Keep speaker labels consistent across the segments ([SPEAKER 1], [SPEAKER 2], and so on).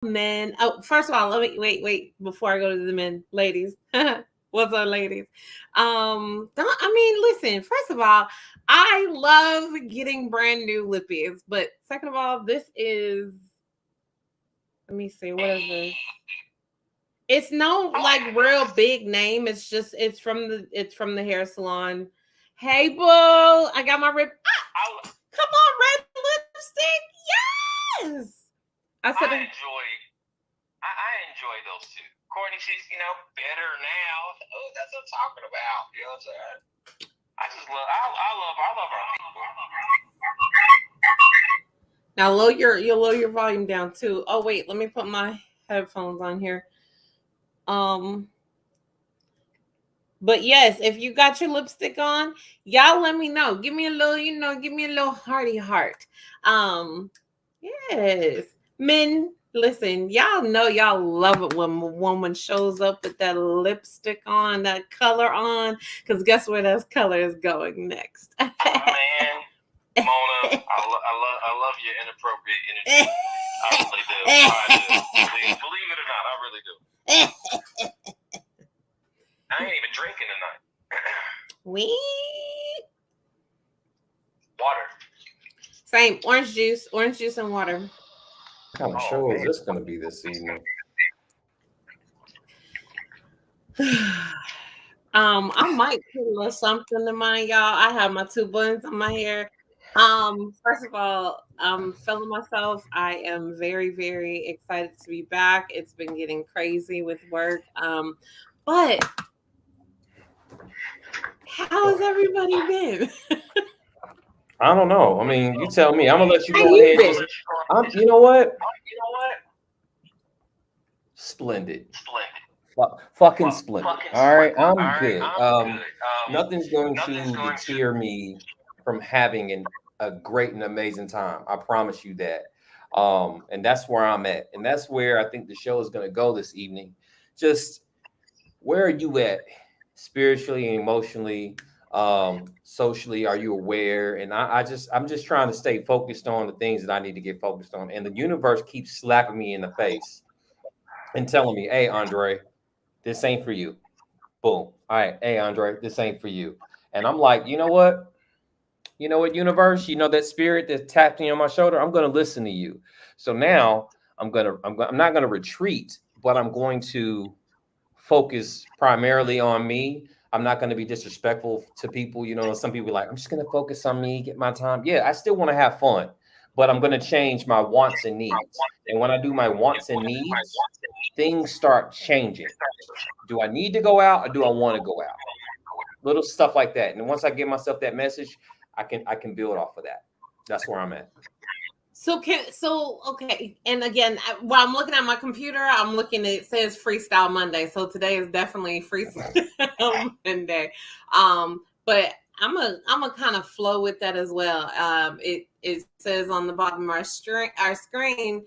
[SPEAKER 1] men. Oh, first of all, let me wait before I go to the men, ladies. What's up, ladies? I mean, listen. First of all, I love getting brand new lippies, but second of all, this is. Let me see. What is this? It's no like real big name. It's from the hair salon. Hey, boo! I got my rip. Come on, red lipstick. Yes. I said.
[SPEAKER 2] I enjoy those too. Courtney, she's better now. Oh, that's what I'm talking about. You know what I'm saying? I love our people.
[SPEAKER 1] Now you'll lower your volume down too. Oh wait, let me put my headphones on here. Um, but yes, if you got your lipstick on, y'all let me know. Give me a little, give me a little hearty heart. Um, yes. Men, listen, y'all know y'all love it when a woman shows up with that lipstick on, that color on, because guess where that color is going next.
[SPEAKER 2] Man, Mona, I love your inappropriate energy. I really do. Believe it or not, I really do. I ain't even drinking tonight.
[SPEAKER 1] We
[SPEAKER 2] water.
[SPEAKER 1] Same orange juice and water.
[SPEAKER 3] What kind of show is this going to be this evening?
[SPEAKER 1] I might put a little something in mine, y'all. I have my 2 buns on my hair. First of all, I'm feeling myself. I am very, very excited to be back. It's been getting crazy with work. But how has everybody been?
[SPEAKER 3] I don't know. I mean, you tell me. I'm gonna let you go ahead. You know what? Splendid. Fucking splendid. All right, I'm good. Nothing's going to deter me from having a great and amazing time. I promise you that. And that's where I'm at, and that's where I think the show is going to go this evening. Just where are you at, spiritually and emotionally, socially? Are you aware? And I'm just trying to stay focused on the things that I need to get focused on. And the universe keeps slapping me in the face and telling me, "Hey, Andre, this ain't for you." Boom. All right. Hey, Andre, this ain't for you. And I'm like, you know what? You know what, universe? You know that spirit that tapped me on my shoulder? I'm going to listen to you. So now I'm not going to retreat, but I'm going to focus primarily on me. I'm not going to be disrespectful to people. Some people are like, I'm just going to focus on me, get my time. Yeah, I still want to have fun, but I'm going to change my wants and needs. And when I do my wants and needs, things start changing. Do I need to go out or do I want to go out? Little stuff like that. And once I give myself that message, I can build off of that. That's where I'm at.
[SPEAKER 1] Okay. And again, while I'm looking at my computer, it says Freestyle Monday. So today is definitely Freestyle Monday. But I'm a kind of flow with that as well. It says on the bottom of our screen,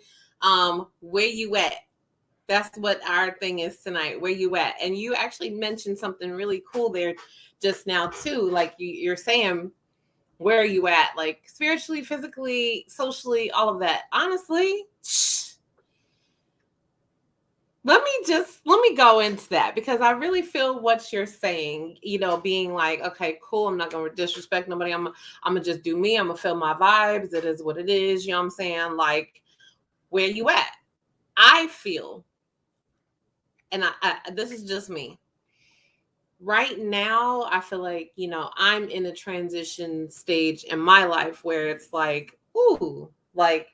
[SPEAKER 1] where you at? That's what our thing is tonight. Where you at? And you actually mentioned something really cool there just now too. Like you're saying, where are you at? Like spiritually, physically, socially, all of that. Honestly, let me go into that because I really feel what you're saying, being like, okay, cool. I'm not going to disrespect nobody. I'm going to just do me. I'm going to feel my vibes. It is what it is. You know what I'm saying? Like, where you at? I feel, and I this is just me. Right now, I feel like, I'm in a transition stage in my life where it's like, ooh, like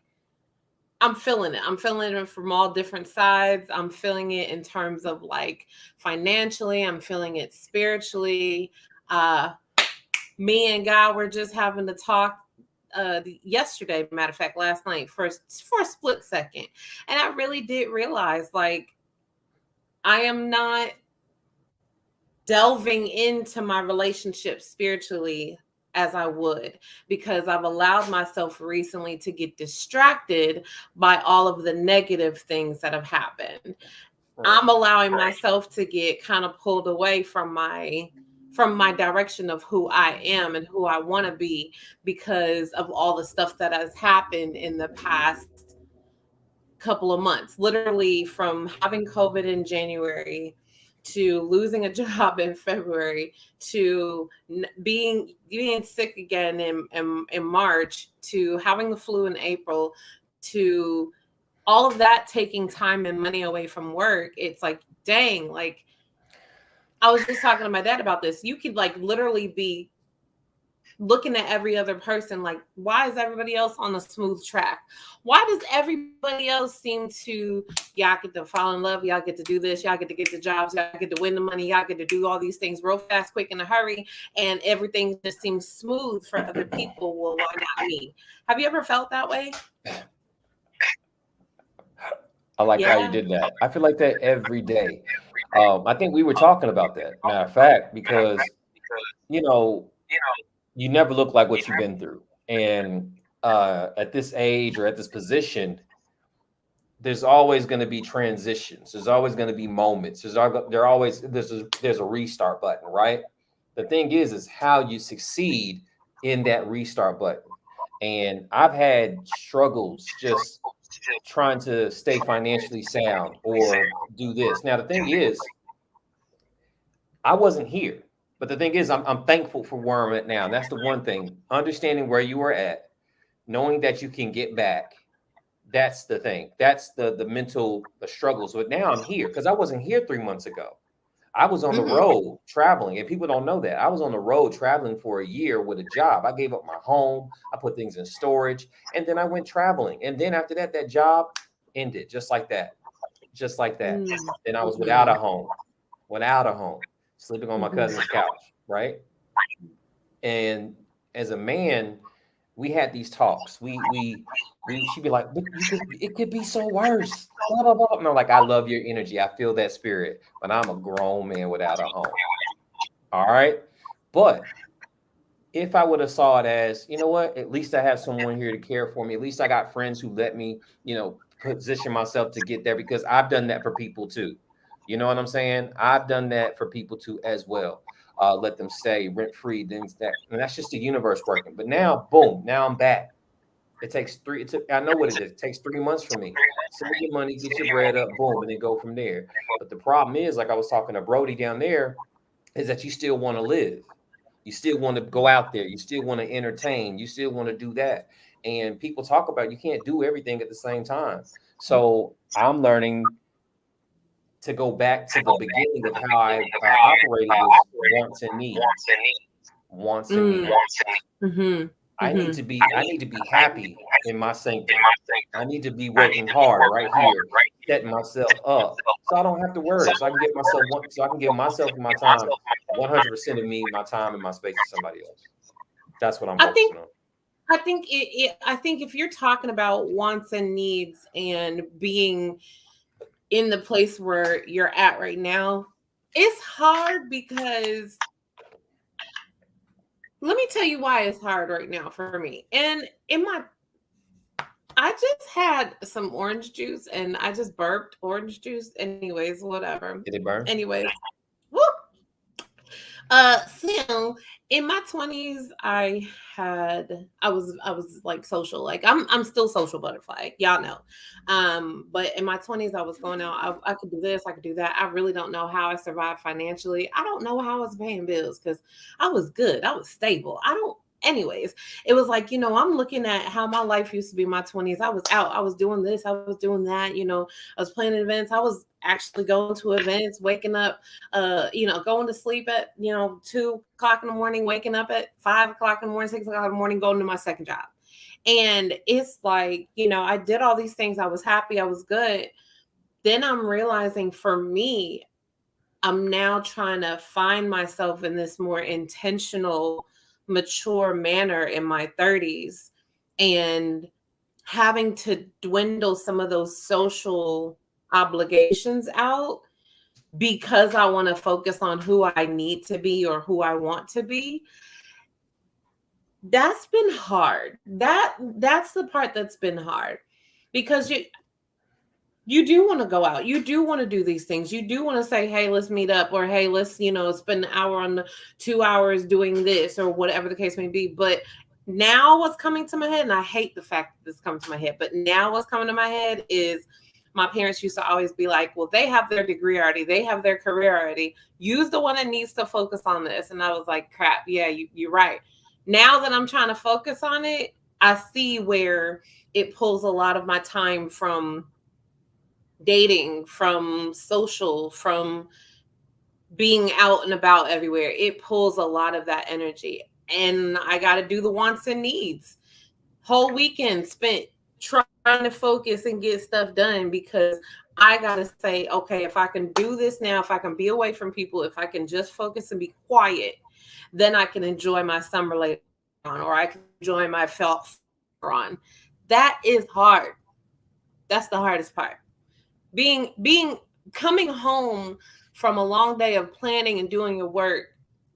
[SPEAKER 1] I'm feeling it. I'm feeling it from all different sides. I'm feeling it in terms of like financially. I'm feeling it spiritually. Me and God were just having to talk yesterday, matter of fact, last night for a split second. And I really did realize like I am not delving into my relationship spiritually as I would because I've allowed myself recently to get distracted by all of the negative things that have happened. I'm allowing myself to get kind of pulled away from my direction of who I am and who I want to be because of all the stuff that has happened in the past couple of months, literally from having COVID in January to losing a job in February to being sick again in March to having the flu in April to all of that taking time and money away from work. It's like, dang, like I was just talking to my dad about this. You could like literally be looking at every other person like, why is everybody else on a smooth track? Why does everybody else seem to, y'all get to fall in love, y'all get to do this, y'all get to get the jobs, y'all get to win the money, y'all get to do all these things real fast, quick, in a hurry, and everything just seems smooth for other people? Well, why not me? Have you ever felt that way?
[SPEAKER 3] I like how you did that. I feel like that every day. I think we were talking about that, matter of fact, because you know, you never look like what you've been through. And at this age or at this position, there's always going to be transitions. There's always going to be moments. There's a restart button, right? The thing is how you succeed in that restart button. And I've had struggles just trying to stay financially sound or do this. Now, the thing is, I wasn't here. But the thing is, I'm thankful for where I'm at now. And that's the one thing. Understanding where you were at, knowing that you can get back. That's the thing. That's the mental struggles. But now I'm here because I wasn't here 3 months ago. I was on the road traveling, and people don't know that. I was on the road traveling for a year with a job. I gave up my home. I put things in storage, and then I went traveling. And then after that, that job ended just like that. Just like that. Then I was without a home, sleeping on my cousin's couch, right? And as a man, we had these talks. She'd be like, but it could be so worse. Blah, blah, blah. No, like, I love your energy. I feel that spirit, but I'm a grown man without a home. All right. But if I would have saw it as, you know what, at least I have someone here to care for me. At least I got friends who let me, position myself to get there, because I've done that for people too. You know what I'm saying? I've done that for people too as well. Let them stay rent free, things and that's just the universe working. But now, boom, now I'm back. I know what it is. It takes 3 months for me. Send your money, get your bread up, boom, and then go from there. But the problem is, like I was talking to Brody down there, is that you still want to live. You still want to go out there. You still want to entertain. You still want to do that. And people talk about you can't do everything at the same time. So I'm learning to go back to the beginning of how I operated with wants and needs. Wants and needs.
[SPEAKER 1] Mm-hmm.
[SPEAKER 3] I need to be happy in my sanctum. I need to be working hard right here, setting myself up, so I don't have to worry. So I can give myself and my time 100% of me, my time and my space to somebody else. That's what I'm focusing on.
[SPEAKER 1] I think if you're talking about wants and needs and being in the place where you're at right now, it's hard because let me tell you why it's hard right now for me. And I just had some orange juice and I just burped orange juice. Anyways, whatever.
[SPEAKER 3] Did it burn?
[SPEAKER 1] Anyways, whoop. So in my 20s, I was like social, like I'm still social butterfly, y'all know. But in my 20s, I was going out. I could do this, I could do that. I really don't know how I survived financially. I don't know how I was paying bills because I was good. I was stable. Anyways, it was like, I'm looking at how my life used to be in my 20s. I was out, I was doing this, I was doing that, I was planning events. I was actually going to events, waking up, going to sleep at, 2:00 in the morning, waking up at 5:00 in the morning, 6:00 in the morning, going to my second job. And it's like, I did all these things. I was happy. I was good. Then I'm realizing for me, I'm now trying to find myself in this more intentional, mature manner in my 30s and having to dwindle some of those social obligations out because I want to focus on who I need to be or who I want to be. That's been hard. That's the part that's been hard, because you do want to go out. You do want to do these things. You do want to say, hey, let's meet up, or hey, let's, spend an hour on 2 hours doing this, or whatever the case may be. But now what's coming to my head, and I hate the fact that this comes to my head, but now what's coming to my head is my parents used to always be like, well, they have their degree already, they have their career already. Use the one that needs to focus on this. And I was like, crap, yeah, you're right. Now that I'm trying to focus on it, I see where it pulls a lot of my time from dating, from social, from being out and about everywhere. It pulls a lot of that energy. And I got to do the wants and needs. Whole weekend spent trying to focus and get stuff done because I got to say, okay, if I can do this now, if I can be away from people, if I can just focus and be quiet, then I can enjoy my summer later on, or I can enjoy my fall on. That is hard. That's the hardest part. Being coming home from a long day of planning and doing your work,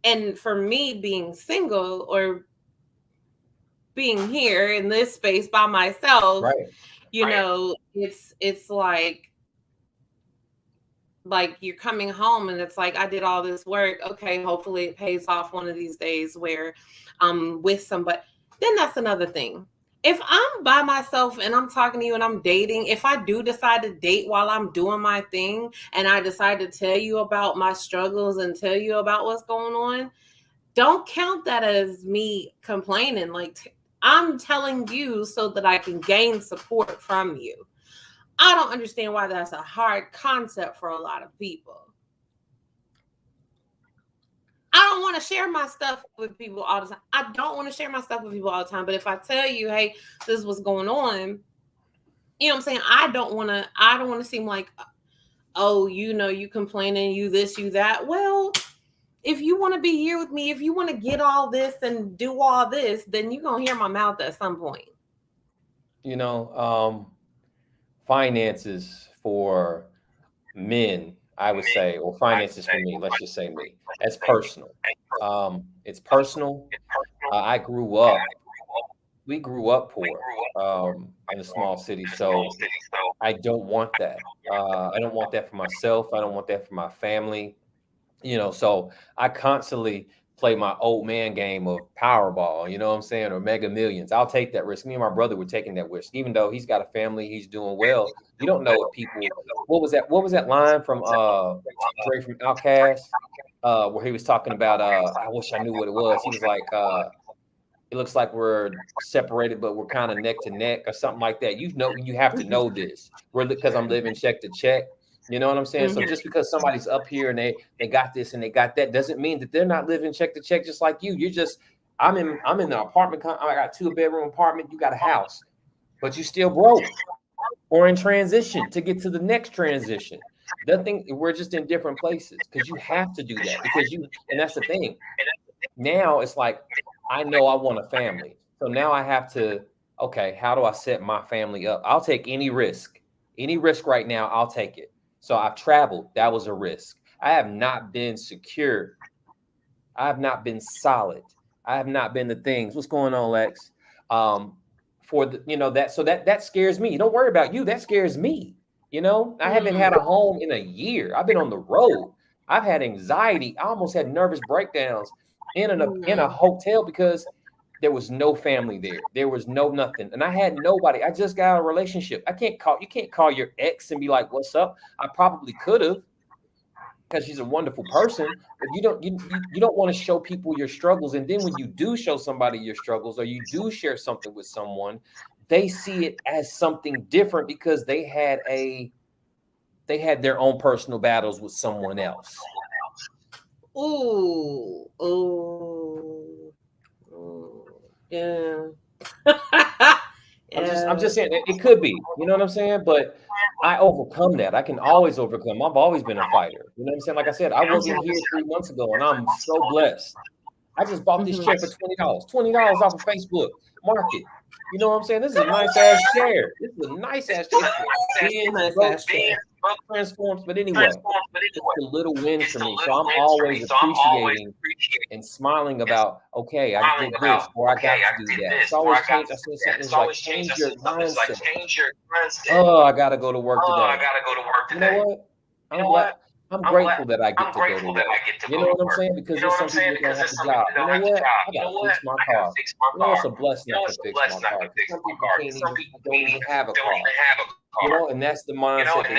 [SPEAKER 1] and for me being single or being here in this space by myself,
[SPEAKER 3] Right.
[SPEAKER 1] you know, it's like you're coming home and it's like, I did all this work. Okay, hopefully it pays off one of these days where I'm with somebody. Then that's another thing. If I'm by myself and I'm talking to you and I'm dating, if I do decide to date while I'm doing my thing and I decide to tell you about my struggles and tell you about what's going on, don't count that as me complaining. Like, I'm telling you so that I can gain support from you. I don't understand why that's a hard concept for a lot of people. I don't want to share my stuff with people all the time. I don't want to share my stuff with people all the time. But if I tell you, hey, this is what's going on, you know what I'm saying? I don't want to seem like, oh, you know, you complaining, you this, you that. Well, if you want to be here with me, if you want to get all this and do all this, then you're going to hear my mouth at some point.
[SPEAKER 3] You know, finances for men, I would say, or finances for me, let's just say me. That's personal. It's personal. We grew up poor in a small city. So I don't want that. I don't want that for myself. I don't want that for my family. So I constantly play my old man game of Powerball, you know what I'm saying, or Mega Millions. I'll take that risk. Me and my brother were taking that risk, even though he's got a family, he's doing well. You don't know if people. What was that line from Dre from Outkast, where he was talking about? I wish I knew what it was. He was like, it looks like we're separated, but we're kind of neck to neck, or something like that. You have to know this. Because I'm living check to check. You know what I'm saying? Mm-hmm. So just because somebody's up here and they got this and they got that doesn't mean that they're not living check to check just like you. I'm in the apartment. I got 2-bedroom apartment. You got a house, but you still broke or in transition to get to the next transition. We're just in different places because you have to do that and that's the thing. Now it's like, I know I want a family. So now I have to, okay, how do I set my family up? I'll take any risk right now. I'll take it. So I've traveled. That was a risk. I have not been secure. I have not been solid. I have not been the things. What's going on, Lex? That scares me. Don't worry about you. That scares me. I haven't had a home in a year. I've been on the road. I've had anxiety. I almost had nervous breakdowns in a hotel because there was no family there. There was no nothing. And I had nobody. I just got a relationship. You can't call your ex and be like, what's up? I probably could have, because she's a wonderful person, but you don't want to show people your struggles. And then when you do show somebody your struggles, or you do share something with someone, they see it as something different because they had their own personal battles with someone else.
[SPEAKER 1] Ooh. Yeah.
[SPEAKER 3] I'm just saying it could be, you know what I'm saying? But I overcome that. I can always overcome. I've always been a fighter. You know what I'm saying? Like I said, I wasn't here 3 months ago, and I'm so blessed. I just bought this chair for $20. $20 off of Facebook Market. You know what I'm saying? This is a nice ass chair. This is a nice ass chair. Transforms, but anyway, it's a little win for me. So I'm always appreciating and smiling about, okay, I did this, or I got to do that. It's always changed. I said something like, change your mindset. Oh, I gotta go to work today. You know what? I'm grateful that I get to go to work. You know what I'm saying? Because there's some people that don't have a job. You know what? I gotta fix my car. You know, it's a blessing I can fix my car. Because some people don't even have a car. You know, and that's the mindset that we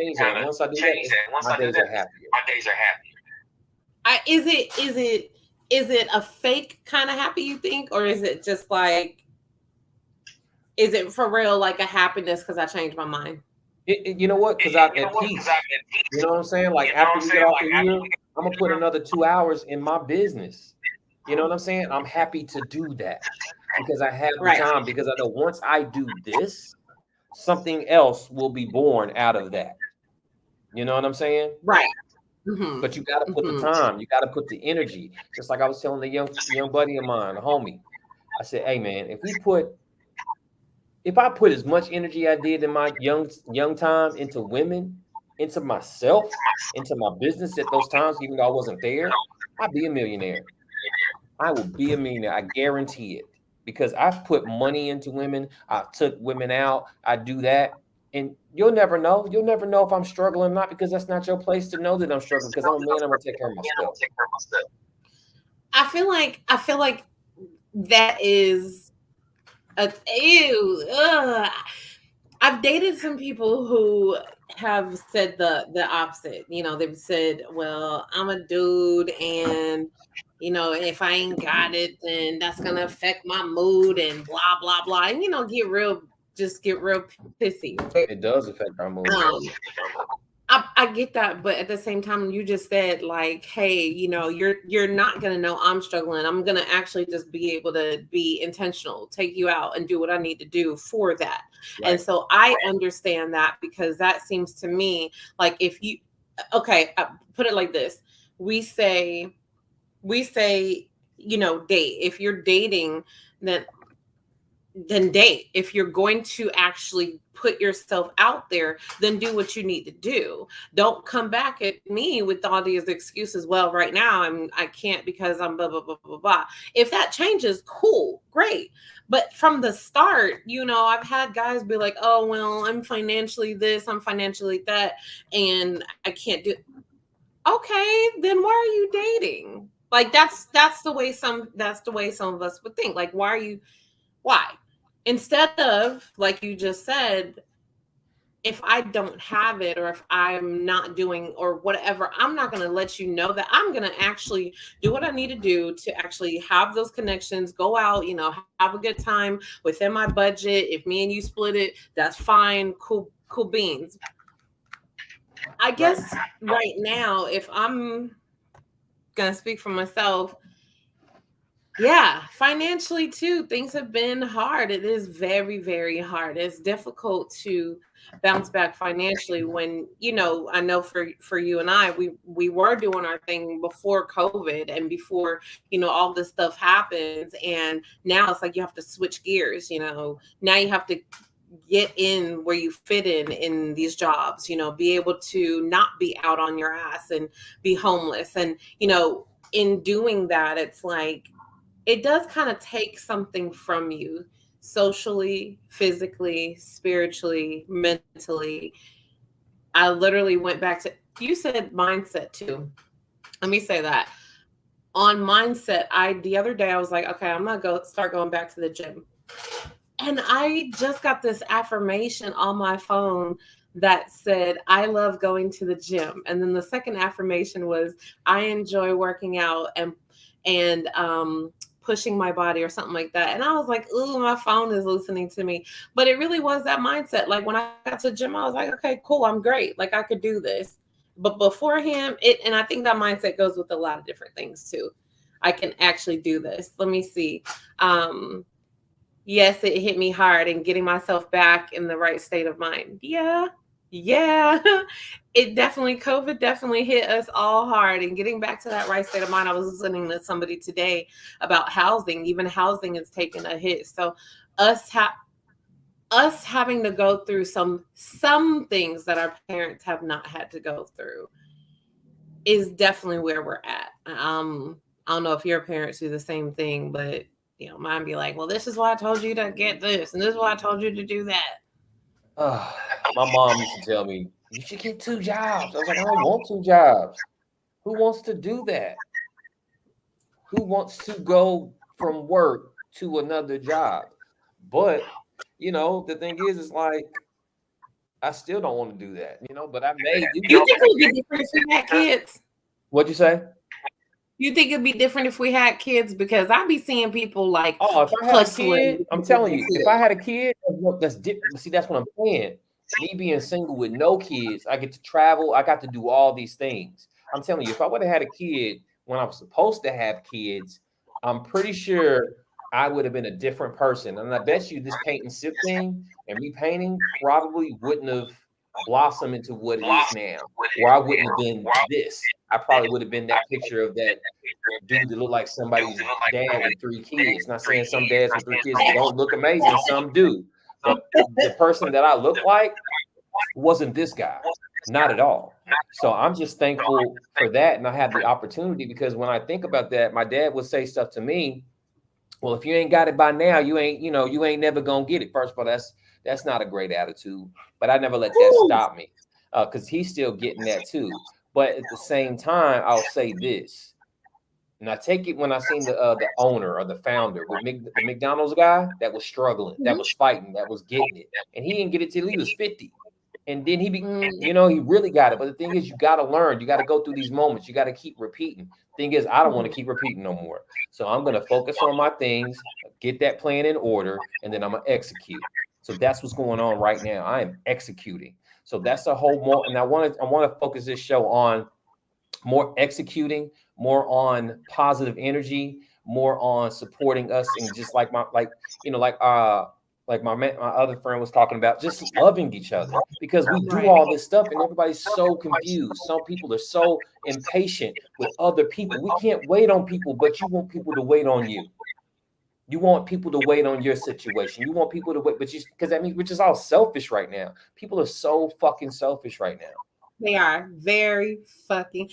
[SPEAKER 3] need to kind of change that. And once I do that, my days are happier.
[SPEAKER 1] Is it a fake kind of happy, you think, or is it just like, is it for real like a happiness because I changed my mind?
[SPEAKER 3] You know what? Because I'm at peace. You know what I'm saying? Like after we get off of here, I'm gonna put another 2 hours in my business. You know what I'm saying? I'm happy to do that because I have the time. Because I know once I do this, something else will be born out of that. You know what I'm saying?
[SPEAKER 1] Right. Mm-hmm.
[SPEAKER 3] But you got to put the time. You got to put the energy. Just like I was telling the young buddy of mine, a homie. I said, "Hey man, if I put as much energy I did in my young time into women, into myself, into my business at those times, even though I wasn't there, I'd be a millionaire. I will be a millionaire. I guarantee it. Because I've put money into women. I took women out. I do that. And you'll never know. You'll never know if I'm struggling or not, because that's not your place to know that I'm struggling. Because I'm a man, I'm gonna take care of myself.
[SPEAKER 1] I feel like that is ew. Ugh. I've dated some people who have said the opposite. You know, they've said, "Well, I'm a dude, and you know, if I ain't got it, then that's gonna affect my mood and blah blah blah." And you know, get real pissy.
[SPEAKER 3] It does affect our mood.
[SPEAKER 1] I get that, but at the same time, you just said like, "Hey, you know, you're not gonna know I'm struggling. I'm gonna actually just be able to be intentional, take you out, and do what I need to do for that." Right. And so I understand that, because that seems to me like, if you, okay, put it like this: we say, you know, date. If you're dating, then date. If you're going to actually put yourself out there, then do what you need to do. Don't come back at me with all these excuses. Well, right now I can't because I'm blah blah blah blah blah. If that changes, cool, great. But from the start, you know, I've had guys be like, "Oh, well, I'm financially this, I'm financially that, and I can't do." Okay, then why are you dating? Like that's the way some of us would think. Like, why? Instead of, like you just said, if I don't have it, or if I'm not doing or whatever, I'm not going to let you know that. I'm going to actually do what I need to do to actually have those connections, go out, you know, have a good time within my budget. If me and you split it, that's fine. Cool beans. I guess right now, if I'm going to speak for myself, yeah, financially too, things have been hard. It is very, very hard. It's difficult to bounce back financially when, you know, I know for you and I, we were doing our thing before COVID and before, you know, all this stuff happens. And now it's like you have to switch gears, you know. Now you have to get in where you fit in these jobs, you know, be able to not be out on your ass and be homeless. And, you know, in doing that, it's like, it does kind of take something from you socially, physically, spiritually, mentally. I literally went back to, you said mindset too. Let me say that. On mindset, the other day I was like, okay, I'm gonna start going back to the gym. And I just got this affirmation on my phone that said, I love going to the gym. And then the second affirmation was, I enjoy working out and pushing my body, or something like that. And I was like, ooh, my phone is listening to me. But it really was that mindset. Like when I got to the gym, I was like, okay, cool, I'm great. Like I could do this. But beforehand, and I think that mindset goes with a lot of different things too. I can actually do this. Let me see. Yes, it hit me hard, and getting myself back in the right state of mind. Yeah. COVID definitely hit us all hard, and getting back to that right state of mind. I was listening to somebody today about housing. Even housing is taking a hit. So us having to go through some things that our parents have not had to go through is definitely where we're at. I don't know if your parents do the same thing, but you know, mine be like, well, this is why I told you to get this, and this is why I told you to do that.
[SPEAKER 3] My mom used to tell me, You should get 2 jobs. I was like, I don't want 2 jobs. Who wants to do that? Who wants to go from work to another job? But, the thing is, it's like, I still don't want to do that, but I may do
[SPEAKER 1] You
[SPEAKER 3] that.
[SPEAKER 1] think it would be different if we had kids?
[SPEAKER 3] What'd you say?
[SPEAKER 1] You think it'd be different if we had kids? Because I be seeing people like,
[SPEAKER 3] oh, if I had a kid, I'm telling you, if I had a kid, that's different. See, that's what I'm saying. Me being single with no kids, I get to travel. I got to do all these things. I'm telling you, if I would have had a kid when I was supposed to have kids, I'm pretty sure I would have been a different person. And I bet you this paint and sip thing and repainting probably wouldn't have blossomed into what it is now. Or I wouldn't have been this. I probably would have been that picture of that dude that looked like somebody's dad with 3 kids. Not saying some dads with 3 kids don't look amazing, some do. But the person that I look like wasn't this guy, not at all. So I'm just thankful for that. And I have the opportunity, because when I think about that, my dad would say stuff to me. Well, if you ain't got it by now, you ain't never gonna get it. First of all, that's not a great attitude, but I never let that stop me, because he's still getting that too. But at the same time, I'll say this, and I take it when I seen the owner or the founder with the McDonald's guy that was struggling, that was fighting, that was getting it, and he didn't get it till he was 50. And then he really got it. But the thing is, you got to learn. You got to go through these moments. You got to keep repeating. Thing is, I don't want to keep repeating no more. So I'm going to focus on my things, get that plan in order, and then I'm going to execute. So that's what's going on right now. I am executing. So that's a whole more. And I want to focus this show on more executing, more on positive energy, more on supporting us, and just like my other friend was talking about, just loving each other, because we do all this stuff and everybody's so confused. Some people are so impatient with other people. We can't wait on people, but you want people to wait on you. You want people to wait on your situation. You want people to wait, because that means we're just all selfish right now. People are so fucking selfish right now.
[SPEAKER 1] They are very fucking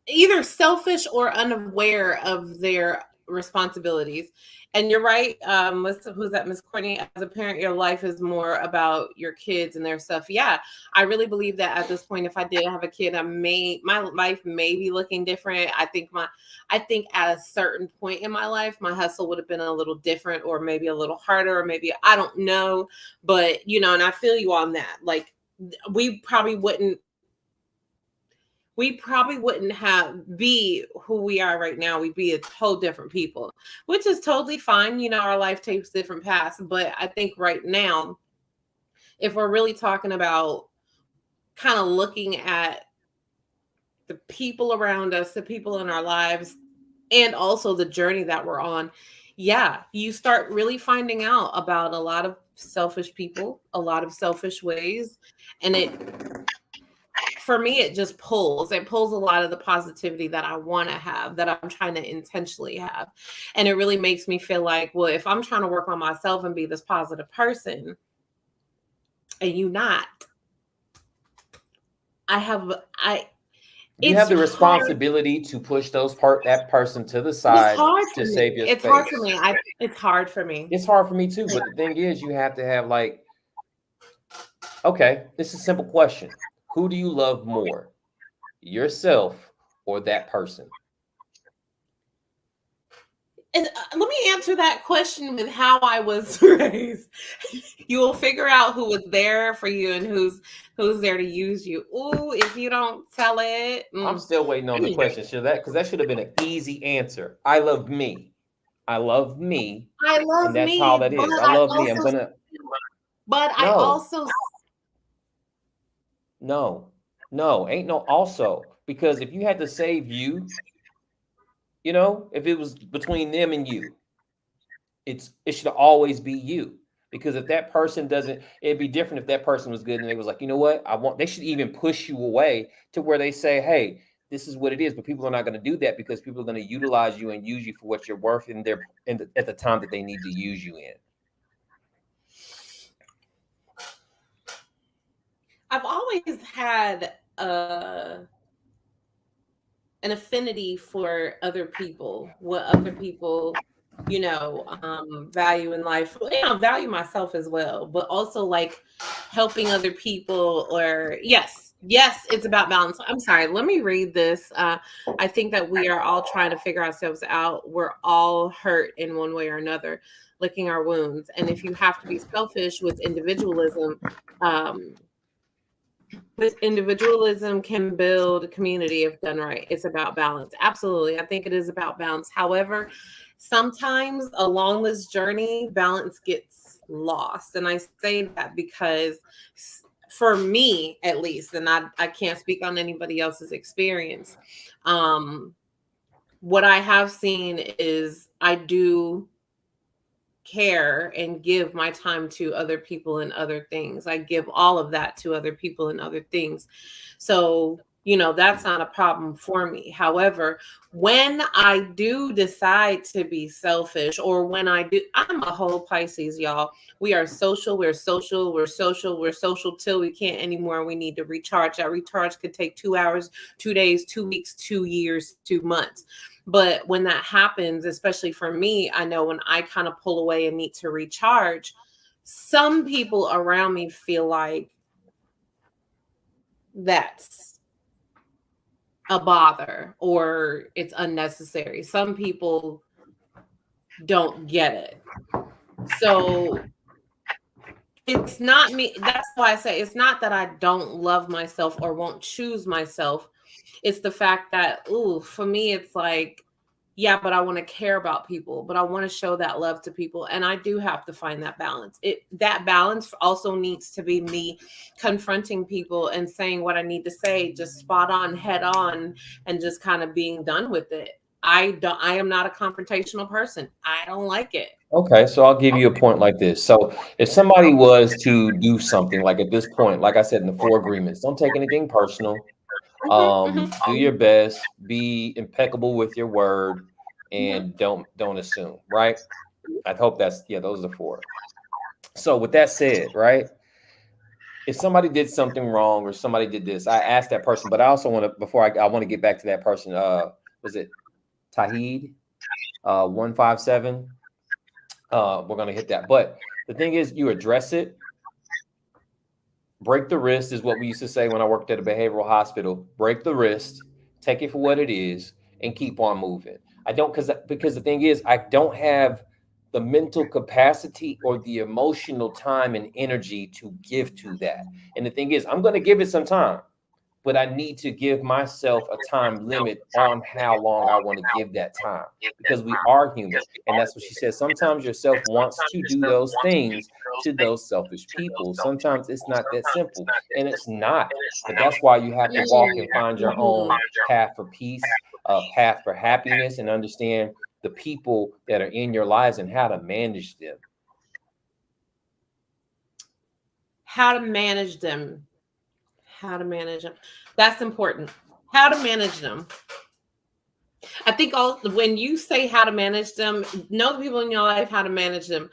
[SPEAKER 1] either selfish or unaware of their responsibilities. And you're right. Who's that? Miss Courtney. As a parent, your life is more about your kids and their stuff. Yeah, I really believe that at this point, if I did have a kid, my life may be looking different. I think at a certain point in my life, my hustle would have been a little different, or maybe a little harder, or maybe I don't know. But and I feel you on that. Like we probably wouldn't be who we are right now. We'd be a whole different people, which is totally fine. Our life takes different paths. But I think right now, if we're really talking about kind of looking at the people around us, the people in our lives, and also the journey that we're on, yeah, you start really finding out about a lot of selfish people, a lot of selfish ways. And for me, it just pulls. It pulls a lot of the positivity that I want to have, that I'm trying to intentionally have. And it really makes me feel like, well, if I'm trying to work on myself and be this positive person, and you not,
[SPEAKER 3] you have the responsibility to push that person to the side to save your space.
[SPEAKER 1] It's hard for me. It's hard for me.
[SPEAKER 3] It's hard for me too. But the thing is, you have to have okay, this is a simple question. Who do you love more, yourself or that person?
[SPEAKER 1] And let me answer that question with how I was raised. You will figure out who was there for you and who's there to use you. Ooh, if you don't tell it.
[SPEAKER 3] I'm still waiting on the question. Because that should have been an easy answer. I love me. I love me. And that's all that is. I love me. I'm gonna.
[SPEAKER 1] But I also.
[SPEAKER 3] No, ain't no also. Because if you had to save you, if it was between them and you, it should always be you. Because if that person doesn't, it'd be different if that person was good and they was like, you know what, they should even push you away to where they say, hey, this is what it is. But people are not going to do that, because people are going to utilize you and use you for what you're worth at the time that they need to use you in.
[SPEAKER 1] I've always had an affinity for other people, what other people, value in life. I value myself as well, but also like helping other people, or yes, Yes, it's about balance. I'm sorry. Let me read this. I think that we are all trying to figure ourselves out. We're all hurt in one way or another, licking our wounds. And if you have to be selfish um, with individualism can build a community if done right. It's about balance. Absolutely. I think it is about balance. However, sometimes along this journey, balance gets lost. And I say that because for me, at least, and I can't speak on anybody else's experience, um, what I have seen is I do care and give my time to other people and other things. I give all of that to other people and other things. So, that's not a problem for me. However, when I do decide to be selfish, or when I'm a whole Pisces, y'all. We are social, we're social, we're social, we're social till we can't anymore. We need to recharge. That recharge could take 2 hours, 2 days, 2 weeks, 2 years, 2 months. But when that happens, especially for me, I know when I kind of pull away and need to recharge, some people around me feel like that's a bother or it's unnecessary. Some people don't get it. So it's not me. That's why I say it's not that I don't love myself or won't choose myself. It's the fact that, for me, it's like, yeah, but I want to care about people, but I want to show that love to people. And I do have to find that balance. That balance also needs to be me confronting people and saying what I need to say, just spot on, head on, and just kind of being done with it. I am not a confrontational person. I don't like it.
[SPEAKER 3] Okay, so I'll give you a point like this. So if somebody was to do something like at this point, like I said in the 4 agreements, don't take anything personal. Do your best, be impeccable with your word, and don't assume, right? I hope those are the 4. So with that said, right? If somebody did something wrong or somebody did this, I asked that person, but I also want to before I want to get back to that person. Was it Tahid 157? We're gonna hit that. But the thing is, you address it. Break the wrist is what we used to say when I worked at a behavioral hospital. Break the wrist, take it for what it is, and keep on moving. I don't because the thing is, I don't have the mental capacity or the emotional time and energy to give to that. And the thing is, I'm going to give it some time, but I need to give myself a time limit on how long I want to give that time because we are human. And that's what she says. Sometimes yourself wants to do those things to those selfish people. Sometimes it's not that simple, and it's not. But that's why you have to walk and find your own path for peace, path for happiness, and understand the people that are in your lives and how to manage them.
[SPEAKER 1] How to manage them. How to manage them. That's important. How to manage them. I think when you say how to manage them, know the people in your life, how to manage them.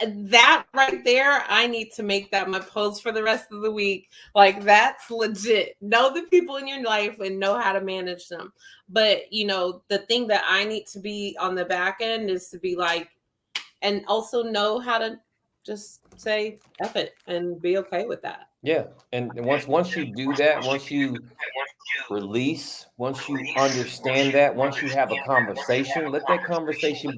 [SPEAKER 1] That right there, I need to make that my post for the rest of the week. Like, that's legit. Know the people in your life and know how to manage them. But, the thing that I need to be on the back end is to be like, and also know how to just say F it and be okay with that.
[SPEAKER 3] Yeah. And once you do that, once you release, once you understand that, once you have a conversation, let that conversation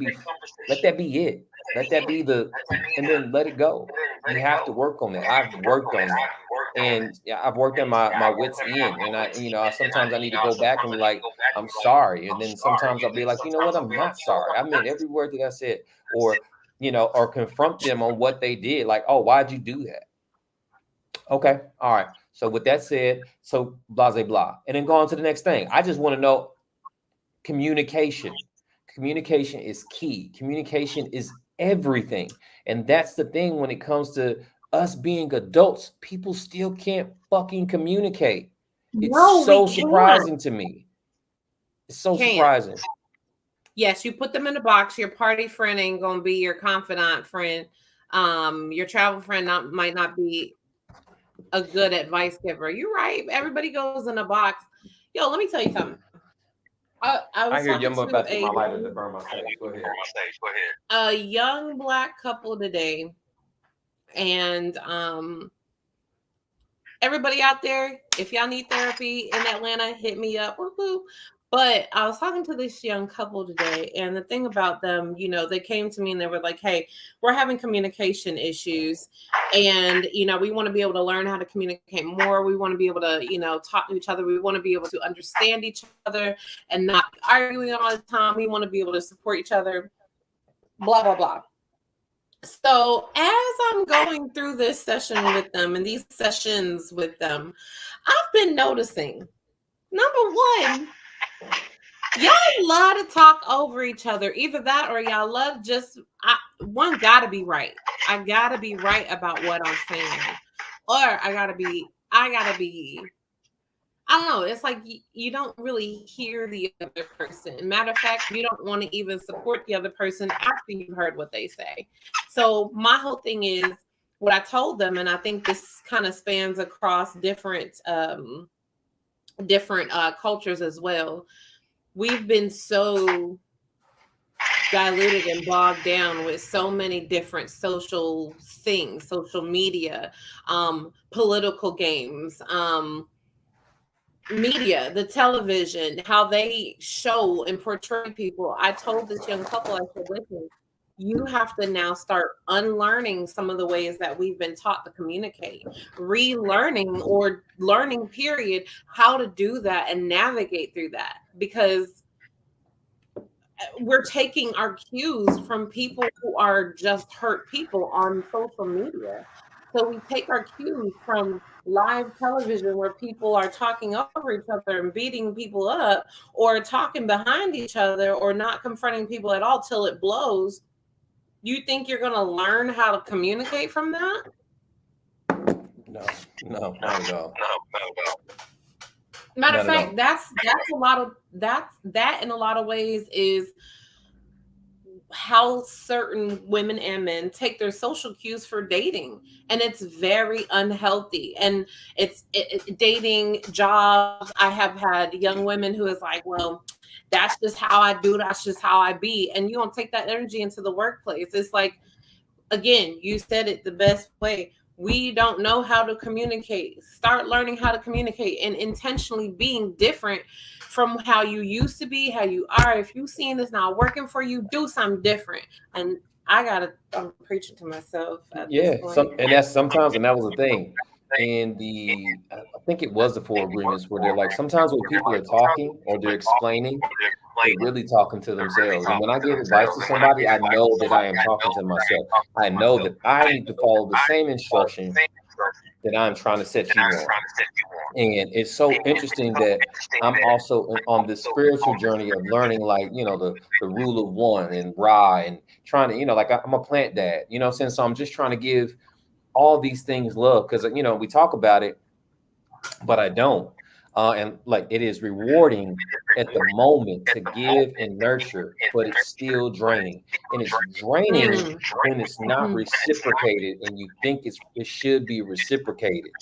[SPEAKER 3] let that be it. Let that be and then let it go. You have to work on that. I've worked on that. And yeah, I've worked on my wits end. And sometimes I need to go back and be like, I'm sorry. And then sometimes I'll be like, you know what? I'm not sorry. I meant every word that I said, or, or confront them on what they did. Like, oh, why'd you do that? Okay. All right. So with that said, so blah, blah, blah. And then go on to the next thing. I just want to know communication. Communication is key. Communication is everything. And that's the thing when it comes to us being adults, people still can't fucking communicate. It's so surprising to me. It's so surprising.
[SPEAKER 1] Yes, you put them in a box. Your party friend ain't gonna be your confidant friend. Your travel friend might not be a good advice giver. You're right. Everybody goes in a box. Yo, let me tell you something. I
[SPEAKER 3] hear you. I'm about to get my lighter to burn my face. Go ahead.
[SPEAKER 1] A young Black couple today, and everybody out there, If y'all need therapy in Atlanta, hit me up. Woo-hoo. But I was talking to this young couple today, and the thing about them, they came to me and they were like, "Hey, we're having communication issues, and we want to be able to learn how to communicate more. We want to be able to, talk to each other. We want to be able to understand each other and not be arguing all the time. We want to be able to support each other. Blah blah blah." So as I'm going through this session with them and these sessions with them, I've been noticing, number one, y'all love to talk over each other. Either that or y'all love one gotta be right. I gotta be right about what I'm saying. Or I gotta be I don't know. It's like you don't really hear the other person. Matter of fact, you don't want to even support the other person after you've heard what they say. So my whole thing is what I told them, and I think this kind of spans across different cultures as well. We've been so diluted and bogged down with so many different social things, social media, political games, media, the television, how they show and portray people. I told this young couple, I said, listen, you have to now start unlearning some of the ways that we've been taught to communicate, relearning or learning, period, how to do that and navigate through that, because we're taking our cues from people who are just hurt people on social media. So we take our cues from live television where people are talking over each other and beating people up or talking behind each other or not confronting people at all till it blows. You think you're going to learn how to communicate from that?
[SPEAKER 3] No, not at all.
[SPEAKER 1] Matter of fact, that's a lot of that in a lot of ways is how certain women and men take their social cues for dating, and it's very unhealthy. And it's dating, jobs. I have had young women who is like, well, that's just how I do, that's just how I be, and you don't take that energy into the workplace. It's like, again, you said it the best way. We don't know how to communicate. Start learning how to communicate and intentionally being different from how you used to be, how you are. If you've seen this not working for you, do something different. And I'm preaching to myself at this point.
[SPEAKER 3] And that's sometimes, and that was the thing. And I think it was the 4 agreements where they're like, sometimes when people are talking or they're explaining, they're really talking to themselves. And when I give advice to somebody, I know that I am talking to myself. I know that I need to follow the same instruction that I'm trying to set you on. And it's so interesting that I'm also on this spiritual journey of learning, like, the rule of one and Ra, and trying to, like, I'm a plant dad, so I'm just trying to give all these things love, because, we talk about it, but I don't. And like, it is rewarding at the moment to give and nurture, but it's still draining. And it's draining when it's not reciprocated and you think it should be reciprocated.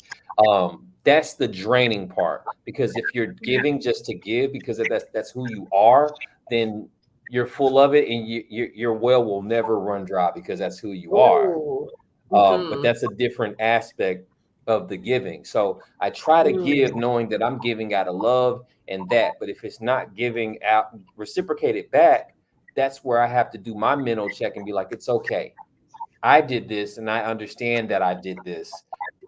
[SPEAKER 3] That's the draining part, because if you're giving just to give because that's who you are, then you're full of it, and your well will never run dry because that's who you are. But that's a different aspect of the giving. So I try to give knowing that I'm giving out of love and that, but if it's not giving out reciprocated back, that's where I have to do my mental check and be like, it's okay. I did this and I understand that I did this.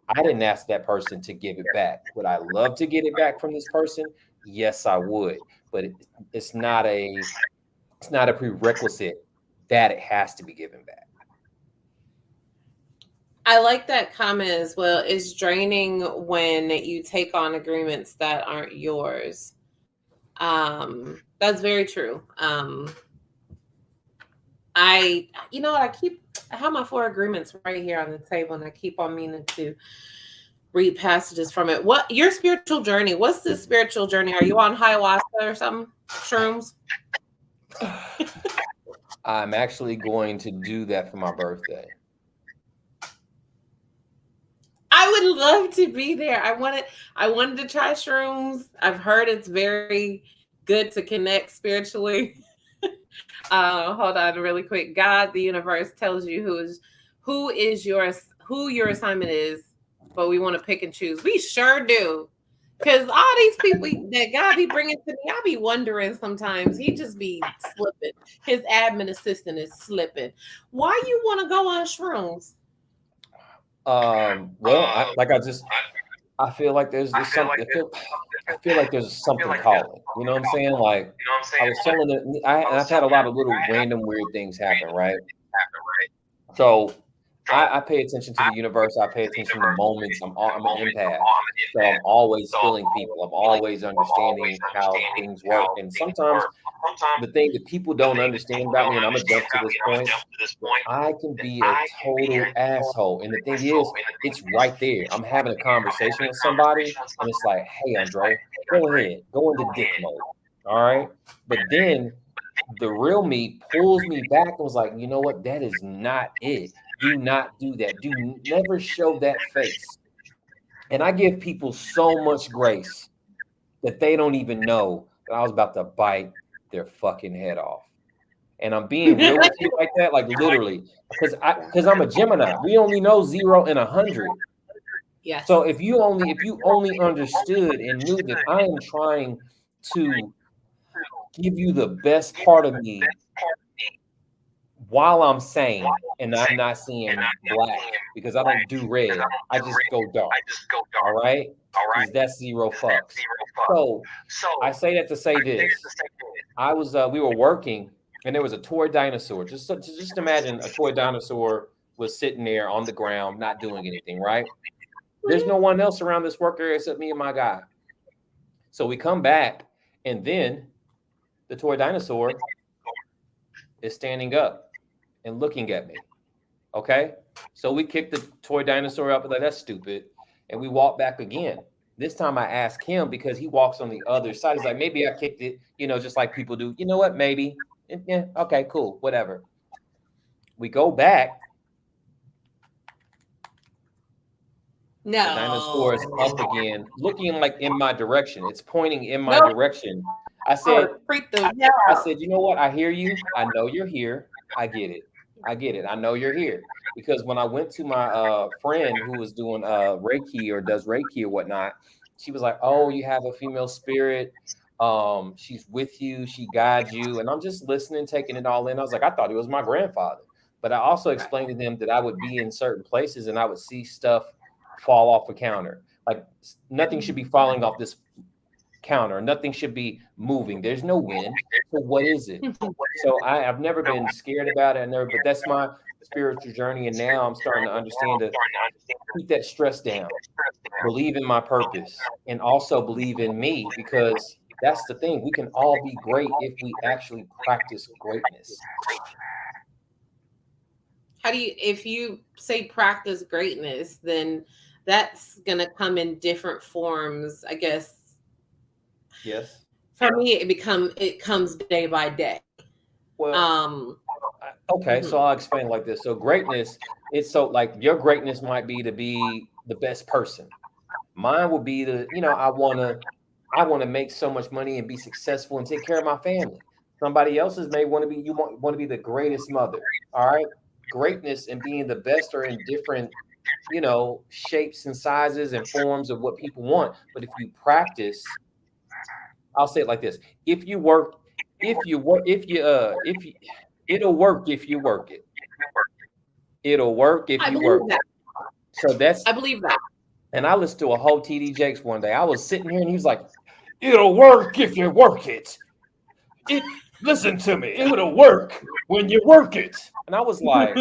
[SPEAKER 3] I didn't ask that person to give it back. Would I love to get it back from this person? Yes, I would. But it's not a prerequisite that it has to be given back.
[SPEAKER 1] I like that comment as well. It's draining when you take on agreements that aren't yours. That's very true. I have my 4 agreements right here on the table, and I keep on meaning to read passages from it. What your spiritual journey? What's the spiritual journey? Are you on ayahuasca or something? Shrooms?
[SPEAKER 3] I'm actually going to do that for my birthday.
[SPEAKER 1] I would love to be there. I wanted to try shrooms. I've heard it's very good to connect spiritually. Hold on really quick. God, the universe tells you who your assignment is, but we want to pick and choose. We sure do. Because all these people that God be bringing to me, I be wondering sometimes. He just be slipping. His admin assistant is slipping. Why you want to go on shrooms?
[SPEAKER 3] Well, I feel like there's something. I feel like there's something calling. You know what I'm saying? Like I was telling it. I've had a lot of little random weird things happen, right? So I pay attention to the universe. I pay attention to moments. I'm an empath, so I'm always feeling people. I'm always understanding how things work. And sometimes the thing that people don't understand about me, and I'm gonna jump to this point, that I can be a total asshole. And the thing is, it's right there. I'm having a conversation with somebody, and it's like, hey, Andre, go ahead, go into dick mode. All right. But then the real me pulls me back and was like, you know what? That is not it. Do not do that. Never show that face. And I give people so much grace that they don't even know that I was about to bite their fucking head off. And I'm being real with you like that, like literally, because I'm a Gemini. We only know 0 and 100.
[SPEAKER 1] Yes.
[SPEAKER 3] So if you only understood and knew that I am trying to give you the best part of me while I'm sane and I'm not seeing black because I don't do red. I just go dark. All right. Because that's 0 fucks. So I say that to say this. We were working and there was a toy dinosaur. Just imagine a toy dinosaur was sitting there on the ground, not doing anything, right? There's no one else around this work area except me and my guy. So we come back and then the toy dinosaur is standing up and looking at me. Okay. So we kicked the toy dinosaur up and like, that's stupid. And we walk back again. This time I ask him because he walks on the other side. He's like, maybe I kicked it, just like people do. You know what? Maybe. Yeah. Okay, cool. Whatever. We go back.
[SPEAKER 1] No.
[SPEAKER 3] The dinosaur is up again, looking like in my direction. It's pointing in my direction. I said, you know what? I hear you. I know you're here. I get it. I know you're here. Because when I went to my friend who was doing Reiki or does Reiki or whatnot, she was like, oh, you have a female spirit. She's with you. She guides you. And I'm just listening, taking it all in. I was like, I thought it was my grandfather. But I also explained to them that I would be in certain places and I would see stuff fall off a counter. Like nothing should be falling off this counter. Nothing should be moving. There's no wind. So what is it? So I've never been scared about it. But that's my spiritual journey. And now I'm starting to understand to keep that stress down, believe in my purpose, and also believe in me, because that's the thing. We can all be great if we actually practice greatness.
[SPEAKER 1] If you say practice greatness, then that's going to come in different forms, I guess.
[SPEAKER 3] Yes.
[SPEAKER 1] For me, it comes day by day.
[SPEAKER 3] Well, okay, so I'll explain like this. So greatness, it's so like your greatness might be to be the best person. Mine would be I want to make so much money and be successful and take care of my family. Somebody else's may want to be the greatest mother. All right. Greatness and being the best are in different, shapes and sizes and forms of what people want. But if you practice, I'll say it like this. It'll work if you work it. It'll work if you work it. So
[SPEAKER 1] I believe that.
[SPEAKER 3] And I listened to a whole TD Jakes one day. I was sitting here and he was like, it'll work if you work it. Listen to me. It'll work when you work it. And I was like,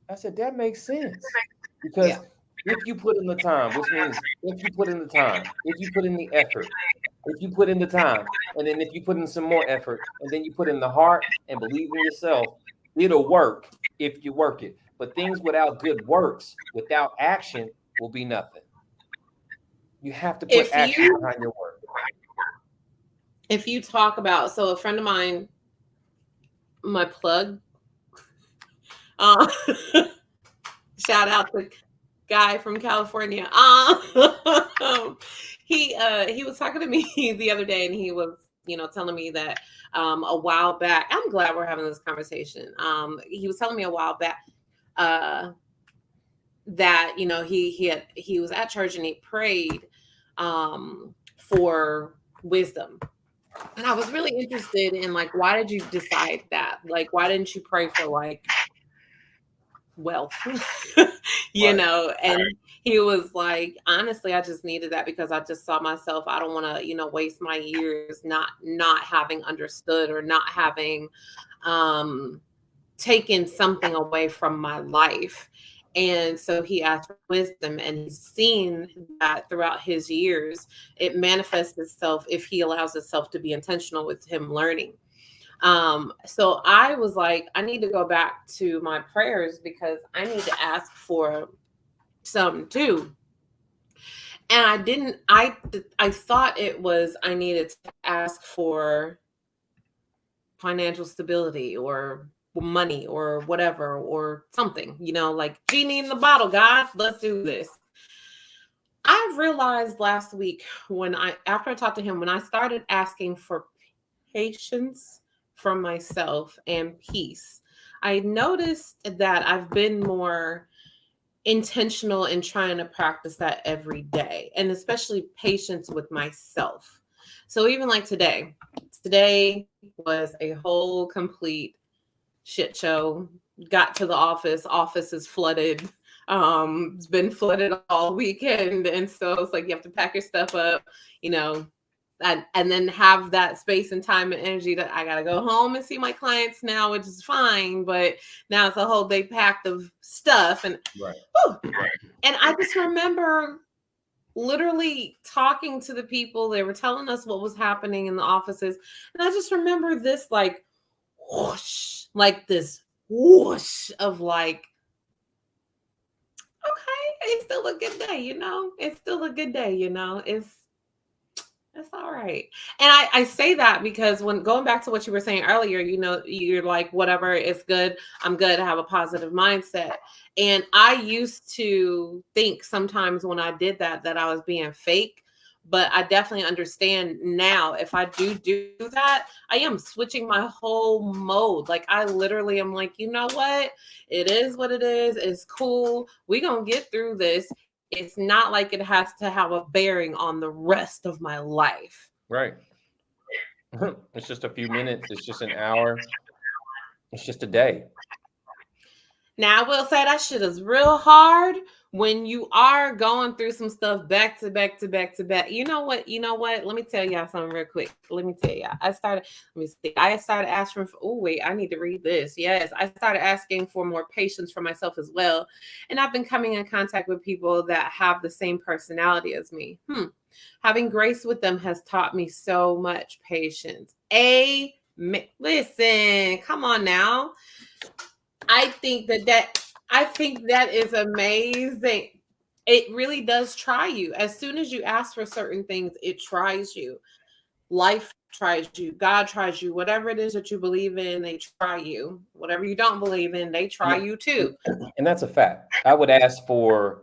[SPEAKER 3] I said, that makes sense. Because if you put in the time, which means if you put in the time, if you put in the effort, if you put in the time, and then if you put in some more effort, and then you put in the heart and believe in yourself, it'll work if you work it. But things without good works, without action, will be nothing. You have to put action behind your work.
[SPEAKER 1] If you talk about, so a friend of mine, my plug, shout out to guy from California. He was talking to me the other day, and he was, telling me that a while back. I'm glad we're having this conversation. He was telling me a while back that he was at church and he prayed for wisdom. And I was really interested in like, why did you decide that? Like, why didn't you pray for like wealth? You
[SPEAKER 3] Right.
[SPEAKER 1] know, and he was like, honestly, I just needed that because I just saw myself, I don't want to, waste my years not having understood or not having um taken something away from my life. And so he asked for wisdom, and he's seen that throughout his years, it manifests itself if he allows itself to be intentional with him learning. So I was like, I need to go back to my prayers because I need to ask for some too. And I didn't, I thought it was, I needed to ask for financial stability or money or whatever or something, like genie in the bottle, God, let's do this. I realized last week after I talked to him, when I started asking for patience from myself and peace, I noticed that I've been more intentional in trying to practice that every day, and especially patience with myself. So even like today was a whole complete shit show. Got to the office is flooded. It's been flooded all weekend, and so it's like you have to pack your stuff up, you know, and then have that space and time and energy that I gotta go home and see my clients now, which is fine, but now it's a whole day packed of stuff, and
[SPEAKER 3] Right.
[SPEAKER 1] and I just remember literally talking to the people. They were telling us what was happening in the offices, and I just remember this like whoosh, like this whoosh of like, okay, it's still a good day, it's still a good day, it's all right. And I say that because when going back to what you were saying earlier, you're like, whatever, it's good. I'm good. I have a positive mindset. And I used to think sometimes when I did that I was being fake. But I definitely understand now if I do that, I am switching my whole mode. Like I literally am like, you know what? It is what it is. It's cool. We're going to get through this. It's not like it has to have a bearing on the rest of my life.
[SPEAKER 3] Right. It's just a few minutes. It's just an hour. It's just a day.
[SPEAKER 1] Now, I will say that shit is real hard when you are going through some stuff back to back to back to back. You know what? Let me tell y'all something real quick. Let me tell y'all. I started asking for, oh, wait, I need to read this. Yes, I started asking for more patience for myself as well. And I've been coming in contact with people that have the same personality as me. Having grace with them has taught me so much patience. Listen, come on now. I think that is amazing. It really does try you. As soon as you ask for certain things, it tries you. Life tries you. God tries you. Whatever it is that you believe in, they try you. Whatever you don't believe in, they try you too.
[SPEAKER 3] And that's a fact. I would ask for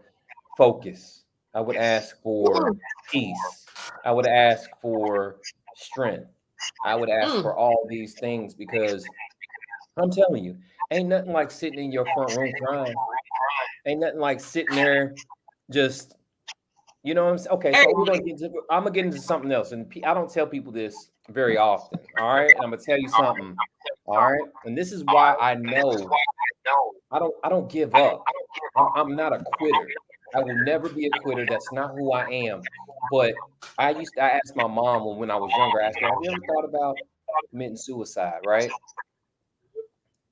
[SPEAKER 3] focus. I would ask for peace. I would ask for strength. I would ask for all these things because I'm telling you, ain't nothing like sitting in your front room crying. Ain't nothing like sitting there just, you know what I'm saying? Okay, so I'm gonna get into something else, and I don't tell people this very often. All right, and I'm gonna tell you something. All right, and this is why I know I don't give up. I'm not a quitter. I will never be a quitter. That's not who I am. But I asked my mom when I was younger. I asked her, "Have you ever thought about committing suicide?"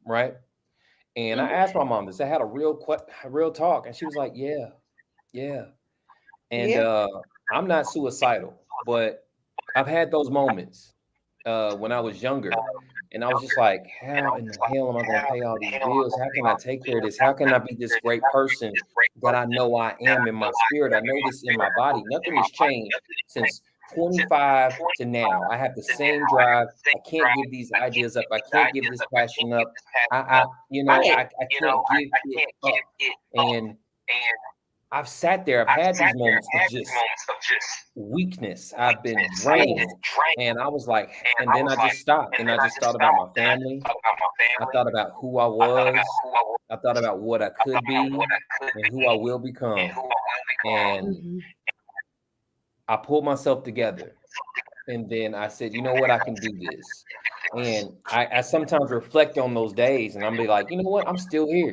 [SPEAKER 3] Right. And I asked my mom this. I had a real talk, and she was like, "Yeah, yeah." And I'm not suicidal, but I've had those moments when I was younger, and I was just like, "How in the hell am I going to pay all these bills? How can I take care of this? How can I be this great person that I know I am in my spirit? I know this in my body. Nothing has changed since 25 to now. I have the same drive. I can't give these ideas up. I can't give this passion up. I can't give it up." And I've sat there. I've had these moments of just weakness. I've been drained, and I was like, and then I just stopped, and I just thought about my family. I thought about who I was. I thought about what I could be and who I will become. And I pulled myself together. And then I said, you know what, I can do this. And I sometimes reflect on those days and I'm be like, you know what, I'm still here.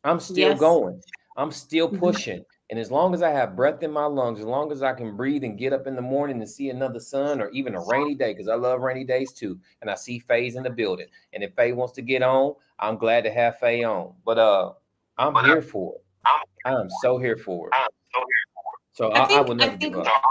[SPEAKER 3] I'm still
[SPEAKER 1] Yes.
[SPEAKER 3] going. I'm still pushing. And as long as I have breath in my lungs, as long as I can breathe and get up in the morning and see another sun or even a rainy day, because I love rainy days too. And I see Faye's in the building. And if Faye wants to get on, I'm glad to have Faye on. But I'm here for it. I am so here for it. So I will
[SPEAKER 1] I
[SPEAKER 3] never give
[SPEAKER 1] think
[SPEAKER 3] up.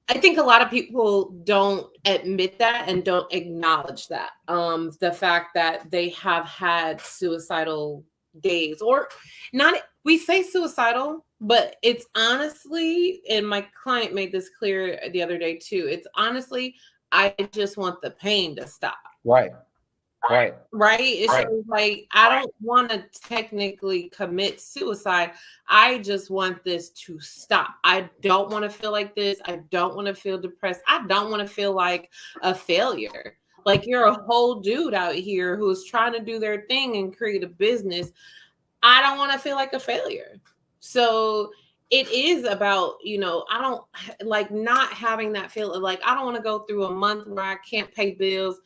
[SPEAKER 1] I think a lot of people don't admit that and don't acknowledge that. The fact that they have had suicidal days or not, we say suicidal, but it's honestly, and my client made this clear the other day too. It's honestly, I just want the pain to stop.
[SPEAKER 3] Right. Right.
[SPEAKER 1] Right? It's
[SPEAKER 3] Right.
[SPEAKER 1] just like, I don't want to technically commit suicide. I just want this to stop. I don't want to feel like this. I don't want to feel depressed. I don't want to feel like a failure. Like you're a whole dude out here who's trying to do their thing and create a business. I don't want to feel like a failure. So it is about, I don't like not having that feeling. Like I don't want to go through a month where I can't pay bills.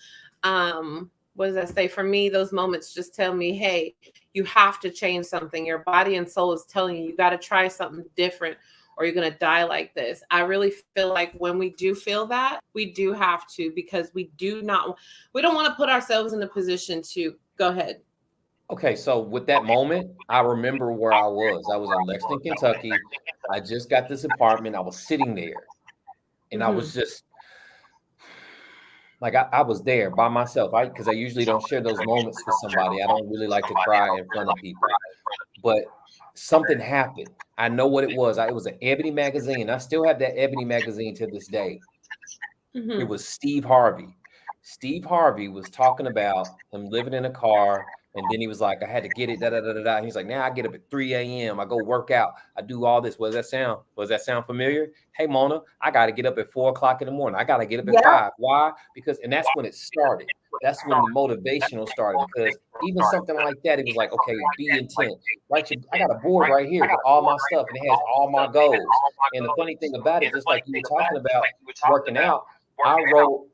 [SPEAKER 1] What does that say? For me, those moments just tell me, hey, you have to change something. Your body and soul is telling you, you got to try something different or you're going to die like this. I really feel like when we do feel that, we do have to, because we don't want to put ourselves in a position to go ahead.
[SPEAKER 3] Okay, so with that moment, I remember where I was. I was in Lexington, Kentucky. I just got this apartment. I was sitting there and I was just like, I was there by myself. Because I usually don't share those moments with somebody. I don't really like to cry in front of people. But something happened. I know what it was. It was an Ebony magazine. I still have that Ebony magazine to this day. It was Steve Harvey. Steve Harvey was talking about him living in a car. And then he was like, I had to get it, da da da da da. And he's like, now I get up at 3 a.m. I go work out. I do all this. What does that sound? Does that sound familiar? Hey, Mona, I got to get up at 4 o'clock in the morning. I got to get up at 5. Why? And that's when it started. That's when the motivational started. Because even something like that, it was like, okay, be intent. I got a board right here with all my stuff, and it has all my goals. And the funny thing about it, just like you were talking about working out, I wrote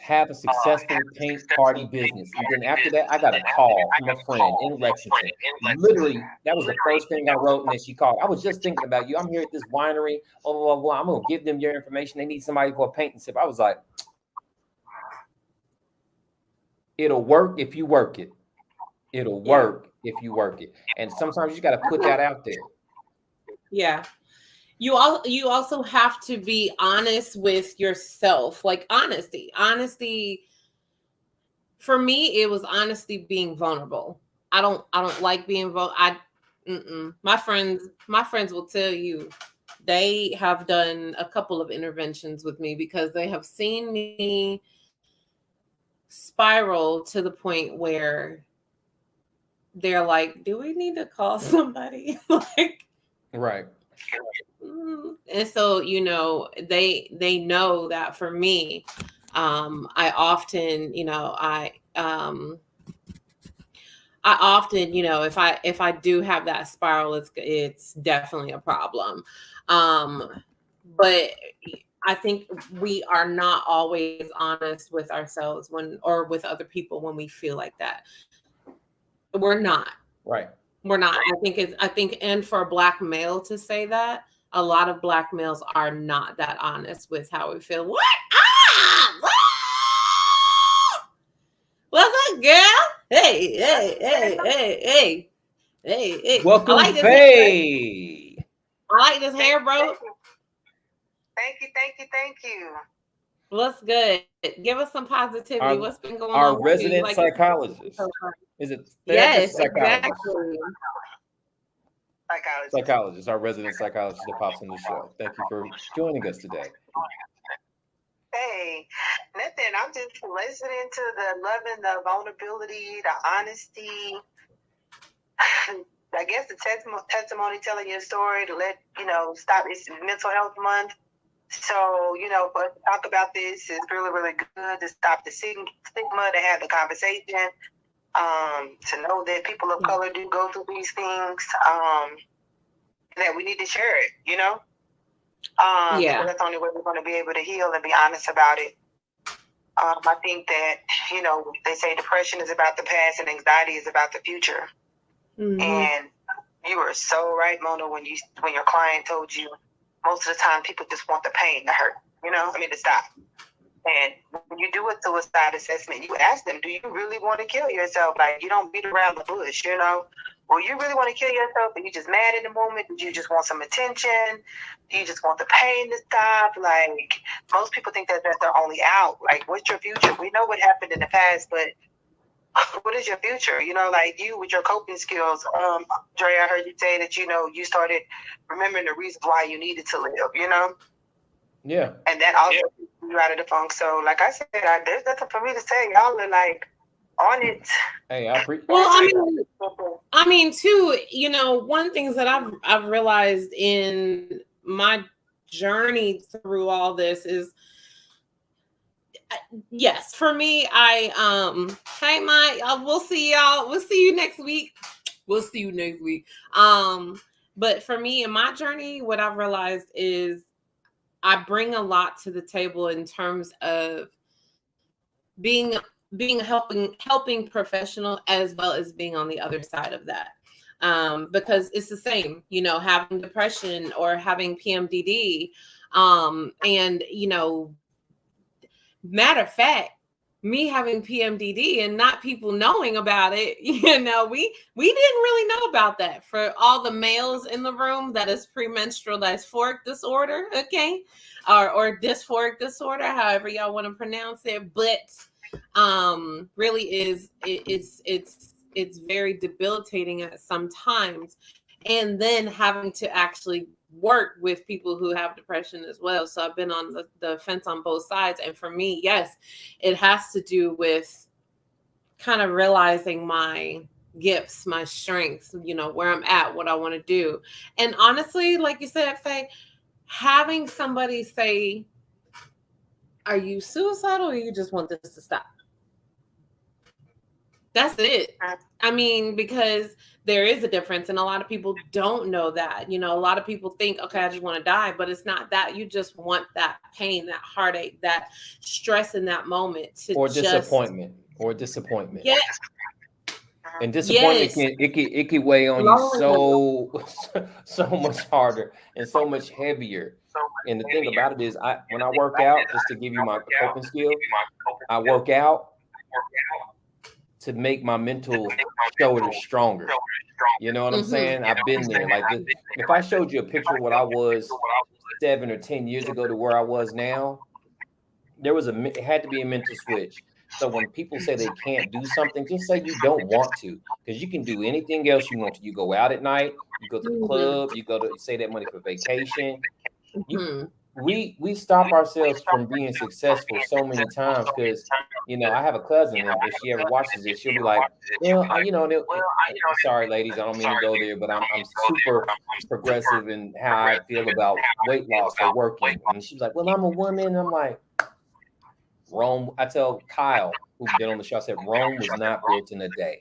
[SPEAKER 3] have a successful paint party business. And then after that, I got a call from a friend in Lexington. Literally, that was the first thing I wrote, and then she called. I was just thinking about you. I'm here at this winery, blah, blah, blah, blah. I'm going to give them your information. They need somebody for a paint and sip. I was like, it'll work if you work it. It'll work if you work it. And sometimes you got to put that out there.
[SPEAKER 1] Yeah. You also have to be honest with yourself. Like honesty for me, it was honesty being vulnerable. I don't like being my friends will tell you they have done a couple of interventions with me because they have seen me spiral to the point where they're like, do we need to call somebody? Like,
[SPEAKER 3] right.
[SPEAKER 1] And so, they know that for me, I often, if I do have that spiral, it's definitely a problem. But I think we are not always honest with ourselves or with other people when we feel like that. We're not.
[SPEAKER 3] Right.
[SPEAKER 1] We're not. I think, and for a Black male to say that, a lot of Black males are not that honest with how we feel. What? What's up, girl? Hey.
[SPEAKER 3] Welcome, Faye.
[SPEAKER 1] I like this hair, bro.
[SPEAKER 2] Thank you.
[SPEAKER 1] What's good? Give us some positivity. What's been going on?
[SPEAKER 3] Our resident psychologist. Is it?
[SPEAKER 1] Yes, exactly.
[SPEAKER 3] Psychologist, our resident psychologist that pops on the show. Thank you for joining us today.
[SPEAKER 2] Hey, nothing. I'm just listening to the loving, the vulnerability, the honesty. I guess the testimony, telling your story to let stop. It's Mental Health Month, so for us to talk about this is really, really good to stop the stigma, to have the conversation. To know that people of color do go through these things, that we need to share it,
[SPEAKER 1] Yeah.
[SPEAKER 4] That's the only way we're going to be able to heal and be honest about it. I think that, they say depression is about the past and anxiety is about the future. Mm-hmm. And you were so right, Mona, when your client told you most of the time people just want the pain to hurt, to stop. And when you do a suicide assessment, you ask them, do you really want to kill yourself? Like, you don't beat around the bush, Well, you really want to kill yourself? Are you just mad in the moment? Do you just want some attention? Do you just want the pain to stop? Like, most people think that that's their only out. Like, what's your future? We know what happened in the past, but what is your future? Like you with your coping skills. Dre, I heard you say that, you started remembering the reasons why you needed to live,
[SPEAKER 3] Yeah.
[SPEAKER 4] And that also keeps you out of the funk. So, like I said, there's nothing for me to say. Y'all are like on it.
[SPEAKER 3] Hey, I appreciate.
[SPEAKER 1] Well, I mean, too. One things that I've realized in my journey through all this is, yes, for me, hey, Mike, we'll see y'all. We'll see you next week. But for me, in my journey, what I've realized is I bring a lot to the table in terms of being helping professional, as well as being on the other side of that. Because it's the same, having depression or having PMDD. And, matter of fact, me having PMDD and not people knowing about it, we didn't really know about that. For all the males in the room, that is premenstrual dysphoric disorder, okay? Or dysphoric disorder, however y'all want to pronounce it. But really it's very debilitating at some times. And then having to actually work with people who have depression as well. So I've been on the fence on both sides. And for me, yes, it has to do with kind of realizing my gifts, my strengths, where I'm at, what I want to do. And honestly, like you said, Faye, having somebody say, are you suicidal or you just want this to stop? That's it. I mean, because there is a difference, and a lot of people don't know that. A lot of people think, okay, I just want to die, but it's not that. You just want that pain, that heartache, that stress in that moment
[SPEAKER 3] or disappointment.
[SPEAKER 1] Yes.
[SPEAKER 3] And disappointment it can weigh on you so much harder and so much heavier. And the thing about it is, when I work out, just to give you my coping skill, I work out to make my mental shoulder stronger. You know what I'm saying? I've been there. Like, if I showed you a picture of what I was 7 or 10 years ago to where I was now, it had to be a mental switch. So when people say they can't do something, just say you don't want to, because you can do anything else you want to. You go out at night, you go to the club, you save that money for vacation. We stop ourselves from being successful so many times because, I have a cousin, and if she ever watches this, she'll be like, well, sorry, ladies, I don't mean to go there, but I'm super progressive in how I feel about weight loss or working. And she's like, well, I'm a woman. And I'm like, Rome. I tell Kyle, who's been on the show, I said, Rome was not built in a day.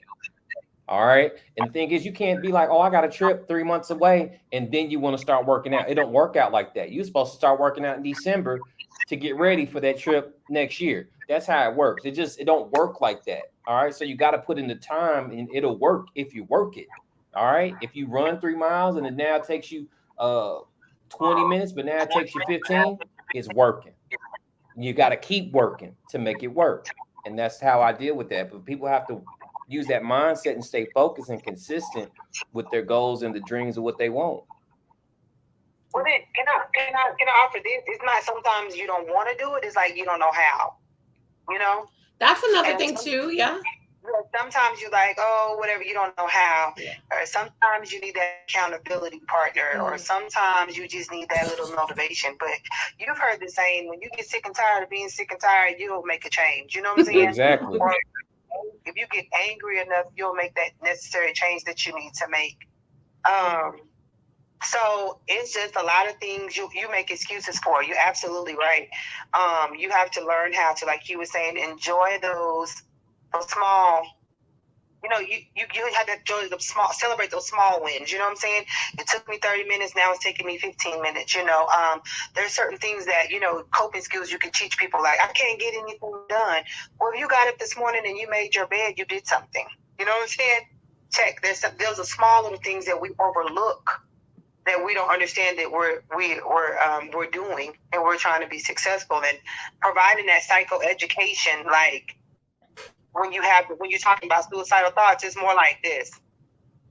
[SPEAKER 3] All right. And the thing is, you can't be like, oh, I got a trip 3 months away, and then you want to start working out. It don't work out like that. You're supposed to start working out in December to get ready for that trip next year. That's how it works. It don't work like that. All right. So you got to put in the time, and it'll work if you work it. All right. If you run 3 miles and it now takes you 20 minutes, but now it takes you 15, it's working. You got to keep working to make it work. And that's how I deal with that. But people have to use that mindset and stay focused and consistent with their goals and the dreams of what they want.
[SPEAKER 4] Well, then, can I offer this? It's not sometimes you don't want to do it. It's like you don't know how.
[SPEAKER 1] That's another thing too. Yeah.
[SPEAKER 4] Sometimes you're like, oh, whatever, you don't know how. Yeah. Or sometimes you need that accountability partner, or sometimes you just need that little motivation. But you've heard the saying, when you get sick and tired of being sick and tired, you'll make a change. You know what I'm saying?
[SPEAKER 3] Exactly.
[SPEAKER 4] Or if you get angry enough, you'll make that necessary change that you need to make. So it's just a lot of things you make excuses for. You're absolutely right. You have to learn how to, like you were saying, enjoy those small you had to enjoy celebrate those small wins. You know what I'm saying? It took me 30 minutes. Now it's taking me 15 minutes. There's certain things that, coping skills you can teach people. Like, I can't get anything done. Well, if you got up this morning and you made your bed, you did something. You know what I'm saying? There's a small little things that we overlook, that we don't understand that we're doing, and we're trying to be successful, and providing that psychoeducation. Like, when you're talking about suicidal thoughts, it's more like this.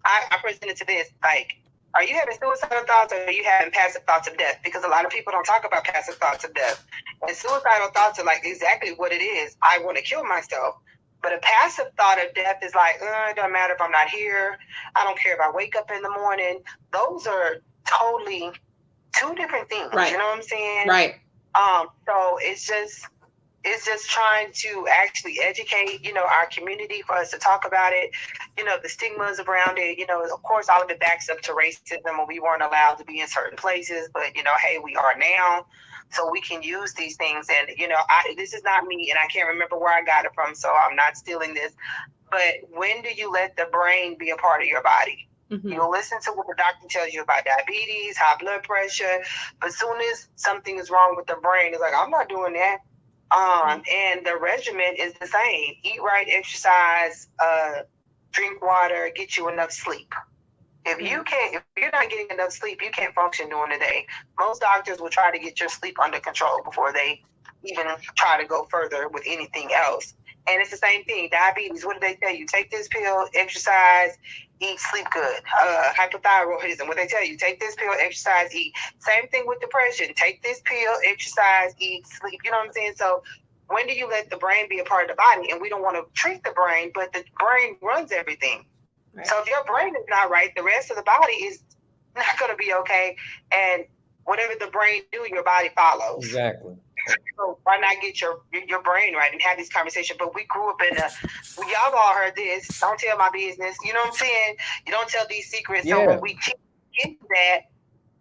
[SPEAKER 4] I present it to this, like, are you having suicidal thoughts, or are you having passive thoughts of death? Because a lot of people don't talk about passive thoughts of death. And suicidal thoughts are like exactly what it is. I want to kill myself. But a passive thought of death is like, it doesn't matter if I'm not here. I don't care if I wake up in the morning. Those are totally two different things.
[SPEAKER 1] Right.
[SPEAKER 4] You know what I'm saying?
[SPEAKER 1] Right.
[SPEAKER 4] So it's just trying to actually educate, our community, for us to talk about it. The stigmas around it, of course, all of it backs up to racism, when we weren't allowed to be in certain places, but, hey, we are now. So we can use these things. And, this is not me, and I can't remember where I got it from, so I'm not stealing this. But when do you let the brain be a part of your body? Mm-hmm. You'll listen to what the doctor tells you about diabetes, high blood pressure, but as soon as something is wrong with the brain, it's like, I'm not doing that. And the regimen is the same. Eat right, exercise, drink water, get you enough sleep. If you're not getting enough sleep, you can't function during the day. Most doctors will try to get your sleep under control before they even try to go further with anything else. And it's the same thing. Diabetes, what do they tell you? Take this pill, exercise, eat, sleep good. Hypothyroidism, what they tell you? Take this pill, exercise, eat. Same thing with depression. Take this pill, exercise, eat, sleep. You know what I'm saying? So when do you let the brain be a part of the body? And we don't want to treat the brain, but the brain runs everything. Right. So if your brain is not right, the rest of the body is not going to be okay. And whatever the brain do, your body follows.
[SPEAKER 3] Exactly.
[SPEAKER 4] So why not get your brain right and have this conversation? But we grew up y'all all heard this. Don't tell my business. You know what I'm saying? You don't tell these secrets. Yeah. So when we keep getting that,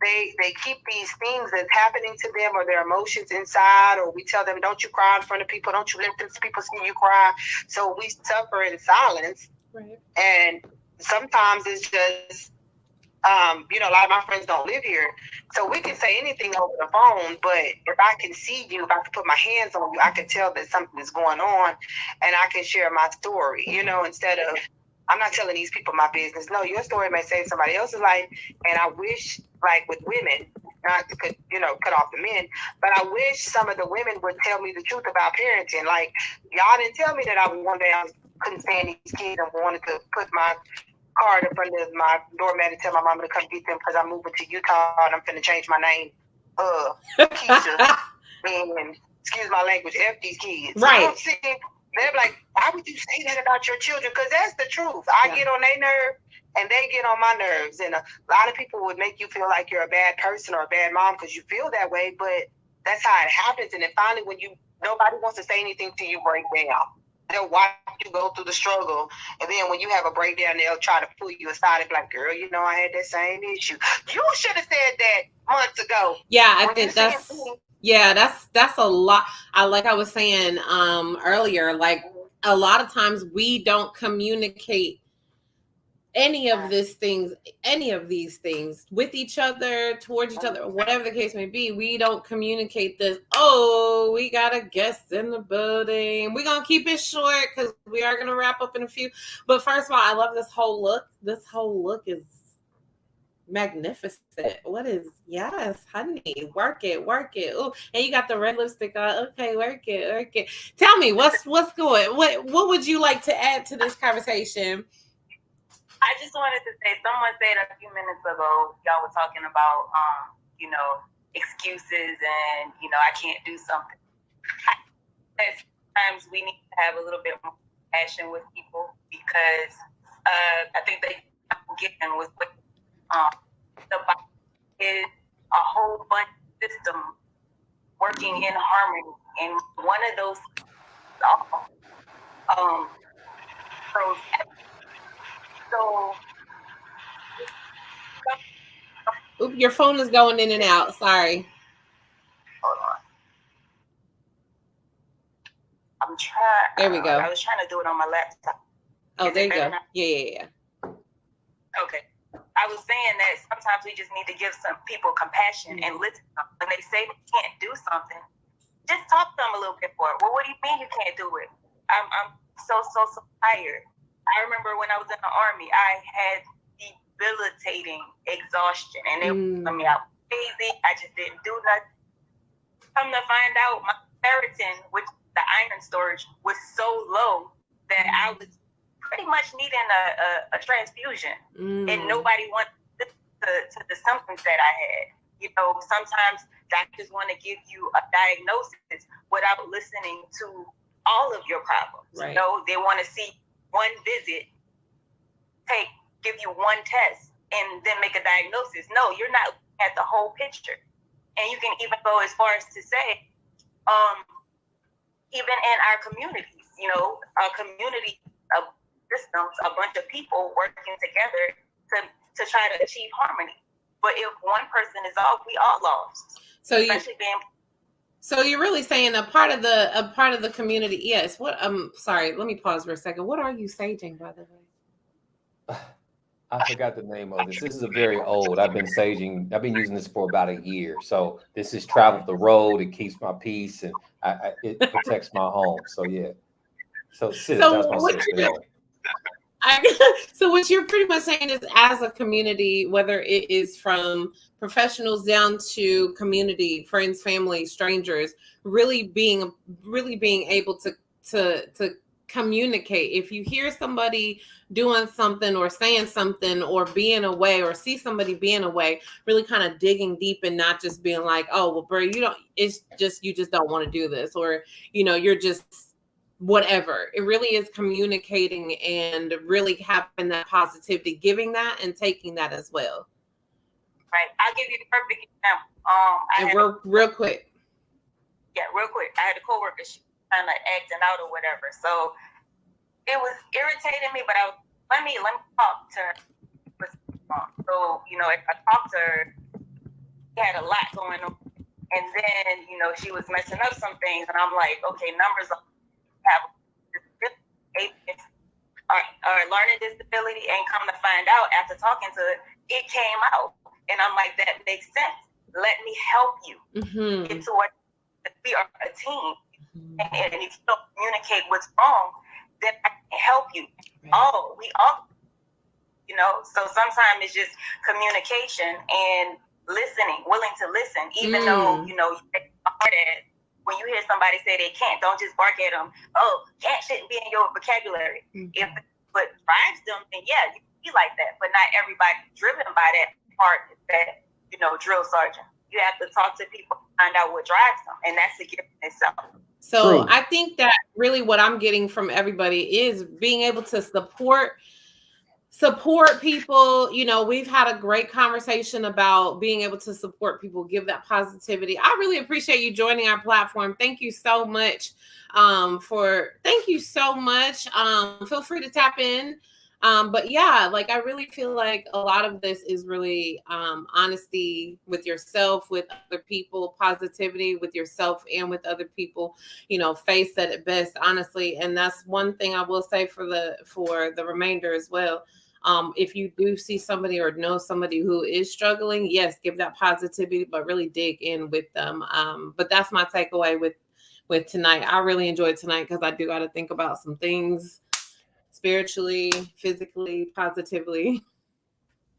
[SPEAKER 4] they keep these things that's happening to them, or their emotions inside, or we tell them, don't you cry in front of people. Don't you let them people see you cry. So we suffer in silence. Right. And sometimes it's just, a lot of my friends don't live here, so we can say anything over the phone, but if I can see you, if I can put my hands on you, I can tell that something is going on, and I can share my story, instead of, I'm not telling these people my business. No, your story may save somebody else's life, and I wish, like with women, not to cut off the men, but I wish some of the women would tell me the truth about parenting. Like, y'all didn't tell me that one day I couldn't stand these kids and wanted to put my card in front of my doormat and tell my mama to come get them because I'm moving to Utah and I'm finna change my name. Keisha. And excuse my language, F these kids.
[SPEAKER 1] Right.
[SPEAKER 4] You know what I'm saying? They're like, why would you say that about your children? Because that's the truth. I get on their nerve and they get on my nerves. And a lot of people would make you feel like you're a bad person or a bad mom because you feel that way, but that's how it happens. And then finally, when nobody wants to say anything to you, break down. They'll watch you go through the struggle, and then when you have a breakdown, they'll try to pull you aside and be like, girl, I had that same issue. You should have said that months ago.
[SPEAKER 1] Yeah, I think that's a lot. I was saying earlier, like a lot of times we don't communicate any of these things with each other, towards each other, whatever the case may be. We don't communicate this. Oh, we got a guest in the building. We're gonna keep it short because we are gonna wrap up in a few. But first of all, I love this whole look. This whole look is magnificent. Yes, honey, work it. Oh, and you got the red lipstick on. Okay, work it. Tell me what's going. What would you like to add to this conversation?
[SPEAKER 5] I just wanted to say, someone said a few minutes ago, y'all were talking about, excuses and, I can't do something. Sometimes we need to have a little bit more passion with people because I think they get in with the body is a whole bunch of systems working in harmony, and one of those
[SPEAKER 1] Oop, your phone is going in and out. Sorry.
[SPEAKER 5] Hold on. I'm trying.
[SPEAKER 1] There we go.
[SPEAKER 5] I was trying to do it on my laptop.
[SPEAKER 1] Oh, there you go. Yeah.
[SPEAKER 5] Okay. I was saying that sometimes we just need to give some people compassion and listen. When they say they can't do something, just talk to them a little bit more. Well, what do you mean you can't do it? I'm so tired. I remember when I was in the Army, I had debilitating exhaustion, and it was me out crazy. I just didn't do nothing. Come to find out, my ferritin, which the iron storage, was so low that I was pretty much needing a transfusion, and nobody wanted to the symptoms that I had. You know, sometimes doctors want to give you a diagnosis without listening to all of your problems. Right. You know, they want to see one visit, give you one test, and then make a diagnosis. No, you're not looking at the whole picture. And you can even go as far as to say, even in our communities, you know, our community of systems, a bunch of people working together to try to achieve harmony. But if one person is off, we all lost.
[SPEAKER 1] So you're really saying a part of the community. Yes. What? Sorry. Let me pause for a second. What are you saging, by the way?
[SPEAKER 3] I forgot the name of this. This is a very old. I've been using this for about a year. So this has traveled the road. It keeps my peace and it protects my home. So yeah. So sis, that's my sister.
[SPEAKER 1] So what you're pretty much saying is, as a community, whether it is from professionals down to community, friends, family, strangers, really being able to communicate. If you hear somebody doing something or saying something or being away, or see somebody being away, really kind of digging deep and not just being like, oh, well, bro, you just don't want to do this, or, you know, you're just whatever. It really is communicating and really having that positivity, giving that and taking that as well.
[SPEAKER 5] Right. I'll give you the perfect
[SPEAKER 1] And
[SPEAKER 5] example.
[SPEAKER 1] real quick.
[SPEAKER 5] Yeah, real quick. I had a coworker, she was kind of acting out or whatever. So it was irritating me, but let me talk to her. So, you know, if I talked to her, she had a lot going on. And then, you know, she was messing up some things. And I'm like, okay, numbers have a learning disability, and come to find out after talking to it came out. And I'm like, that makes sense. Let me help you get to what we are a team. And if you don't communicate what's wrong, then I can help you. Right. We all, you know, so sometimes it's just communication and listening, willing to listen, even though, you know, you take hard at it. When you hear somebody say they can't, don't just bark at them. Oh, can't shouldn't be in your vocabulary. If what drives them, then yeah, you can be like that. But not everybody driven by that part, that, you know, drill sergeant. You have to talk to people, find out what drives them, and that's the gift in itself.
[SPEAKER 1] So I think that really what I'm getting from everybody is being able to support people. You know, we've had a great conversation about being able to support people, give that positivity. I really appreciate you joining our platform. Thank you so much. Thank you so much. Feel free to tap in. But yeah, like, I really feel like a lot of this is really honesty with yourself, with other people, positivity with yourself and with other people. You know, Faith said it best, honestly. And that's one thing I will say for the remainder as well. If you do see somebody or know somebody who is struggling, yes, give that positivity, but really dig in with them. But that's my takeaway with tonight. I really enjoyed tonight because I do got to think about some things spiritually, physically, positively.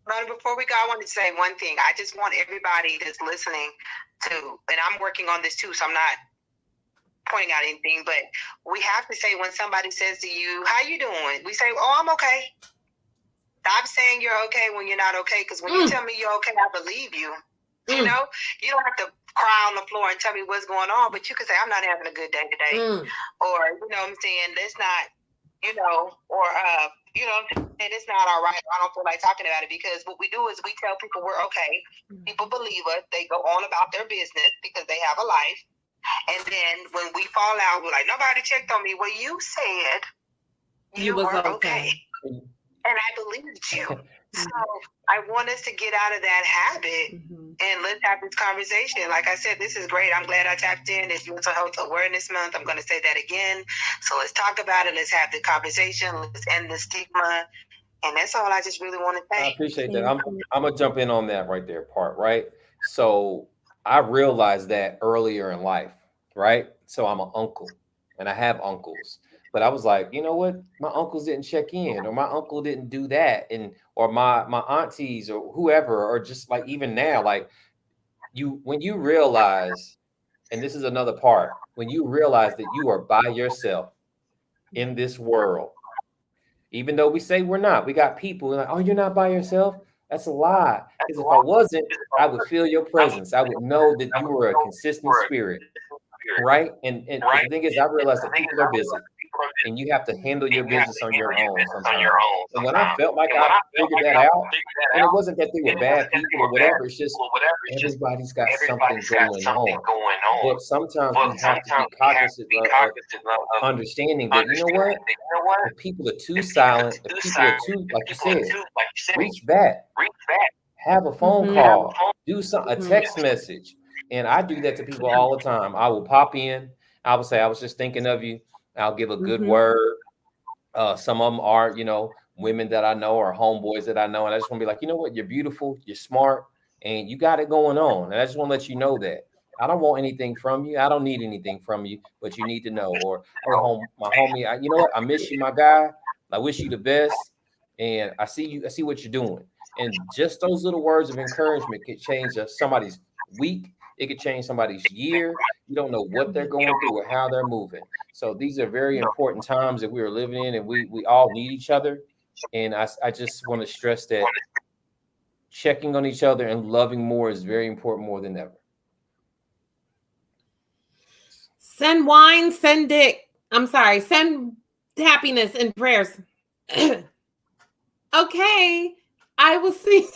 [SPEAKER 4] But before we go, I want to say one thing. I just want everybody that's listening to, and I'm working on this too, so I'm not pointing out anything, but we have to say, when somebody says to you, how you doing? We say, oh, I'm okay. Stop saying you're okay when you're not okay, because when you tell me you're okay, I believe you. You know, you don't have to cry on the floor and tell me what's going on, but you can say, I'm not having a good day today. Or, you know what I'm saying, let's not, you know, or, you know, and it's not all right. I don't feel like talking about it, because what we do is we tell people we're okay. People believe us. They go on about their business because they have a life. And then when we fall out, we're like, nobody checked on me. Well, you said you were okay. And I believed you. So I want us to get out of that habit and let's have this conversation. Like I said, this is great. I'm glad I tapped in. It's Mental Health Awareness Month. I'm going to say that again. So let's talk about it. Let's have the conversation. Let's end the stigma. And that's all I just really want to say.
[SPEAKER 3] I appreciate that. I'm gonna jump in on that right there part, right? So I realized that earlier in life, right? So I'm an uncle and I have uncles. But I was like, you know what? My uncles didn't check in, or my uncle didn't do that, and or my aunties or whoever, or just like even now, like when you realize, and this is another part, when you realize that you are by yourself in this world, even though we say we're not, we got people like, oh, you're not by yourself. That's a lie. Because if I wasn't, I would feel your presence. I would know that you were a consistent spirit, right? But the thing is, I realized that people are busy, and you have to handle your business on your own sometimes. And when I felt like I figured that out, and it wasn't that they were bad people or whatever, it's just everybody's got something going on. But sometimes we have to be cognizant of understanding that, you know what? If people are too silent, if people are too, like you said, reach back, have a phone call, do a text message. And I do that to people all the time. I will pop in. I will say, I was just thinking of you. I'll give a good word. Some of them are, women that I know or homeboys that I know. And I just want to be like, you know what? You're beautiful. You're smart. And you got it going on. And I just want to let you know that. I don't want anything from you. I don't need anything from you, but you need to know. Or, hey, my homie, you know what? I miss you, my guy. I wish you the best. And I see you. I see what you're doing. And just those little words of encouragement could change somebody's week. It could change somebody's year. You don't know what they're going through or how they're moving. So these are very important times that we are living in, and we all need each other. And I just want to stress that checking on each other and loving more is very important, more than ever.
[SPEAKER 1] Send wine, send dick. I'm sorry, send happiness and prayers. Okay, I will see.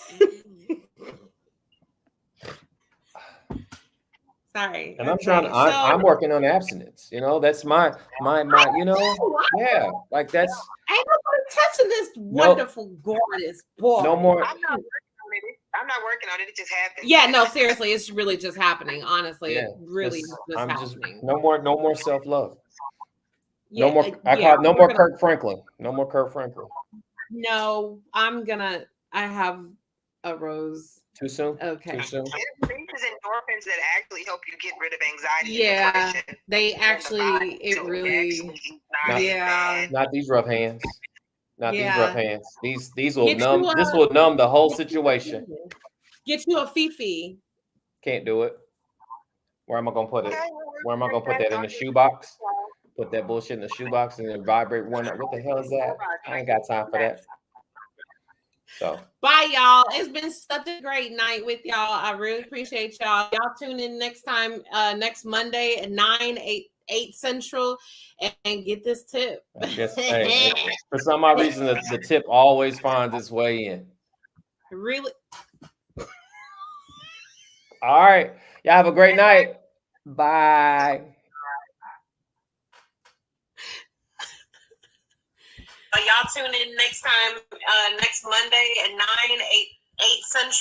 [SPEAKER 1] Sorry.
[SPEAKER 3] And I'm trying. I'm working on abstinence. That's my. Yeah, like that's.
[SPEAKER 1] Ain't nobody touching this wonderful, gorgeous boy.
[SPEAKER 3] No more.
[SPEAKER 4] I'm not working on it. It just happened.
[SPEAKER 1] Yeah, no, seriously, it's really just happening. Honestly, it really just happening.
[SPEAKER 3] No more self-love. Yeah, no more. No more Kirk Franklin. No more Kirk Franklin.
[SPEAKER 1] No, I have a rose.
[SPEAKER 3] Too soon?
[SPEAKER 1] Okay.
[SPEAKER 3] Too soon?
[SPEAKER 4] There's endorphins that actually help you get rid of anxiety.
[SPEAKER 1] Yeah, they actually, it really,
[SPEAKER 3] not these rough hands. Not these rough hands. These will numb. This will numb the whole situation.
[SPEAKER 1] Get you a Fifi.
[SPEAKER 3] Can't do it. Where am I gonna put it? Where am I gonna put that in the shoebox? Put that bullshit in the shoebox and then vibrate one. What the hell is that? I ain't got time for that. So
[SPEAKER 1] bye, y'all. It's been such a great night with y'all. I really appreciate y'all. Y'all tune in next time, next Monday at 8 Central, and get this tip.
[SPEAKER 3] Hey, for some odd reason, the tip always finds its way in.
[SPEAKER 1] Really?
[SPEAKER 3] All right. Y'all have a great night. Bye.
[SPEAKER 1] Y'all tune in next time, next Monday at 8 Central.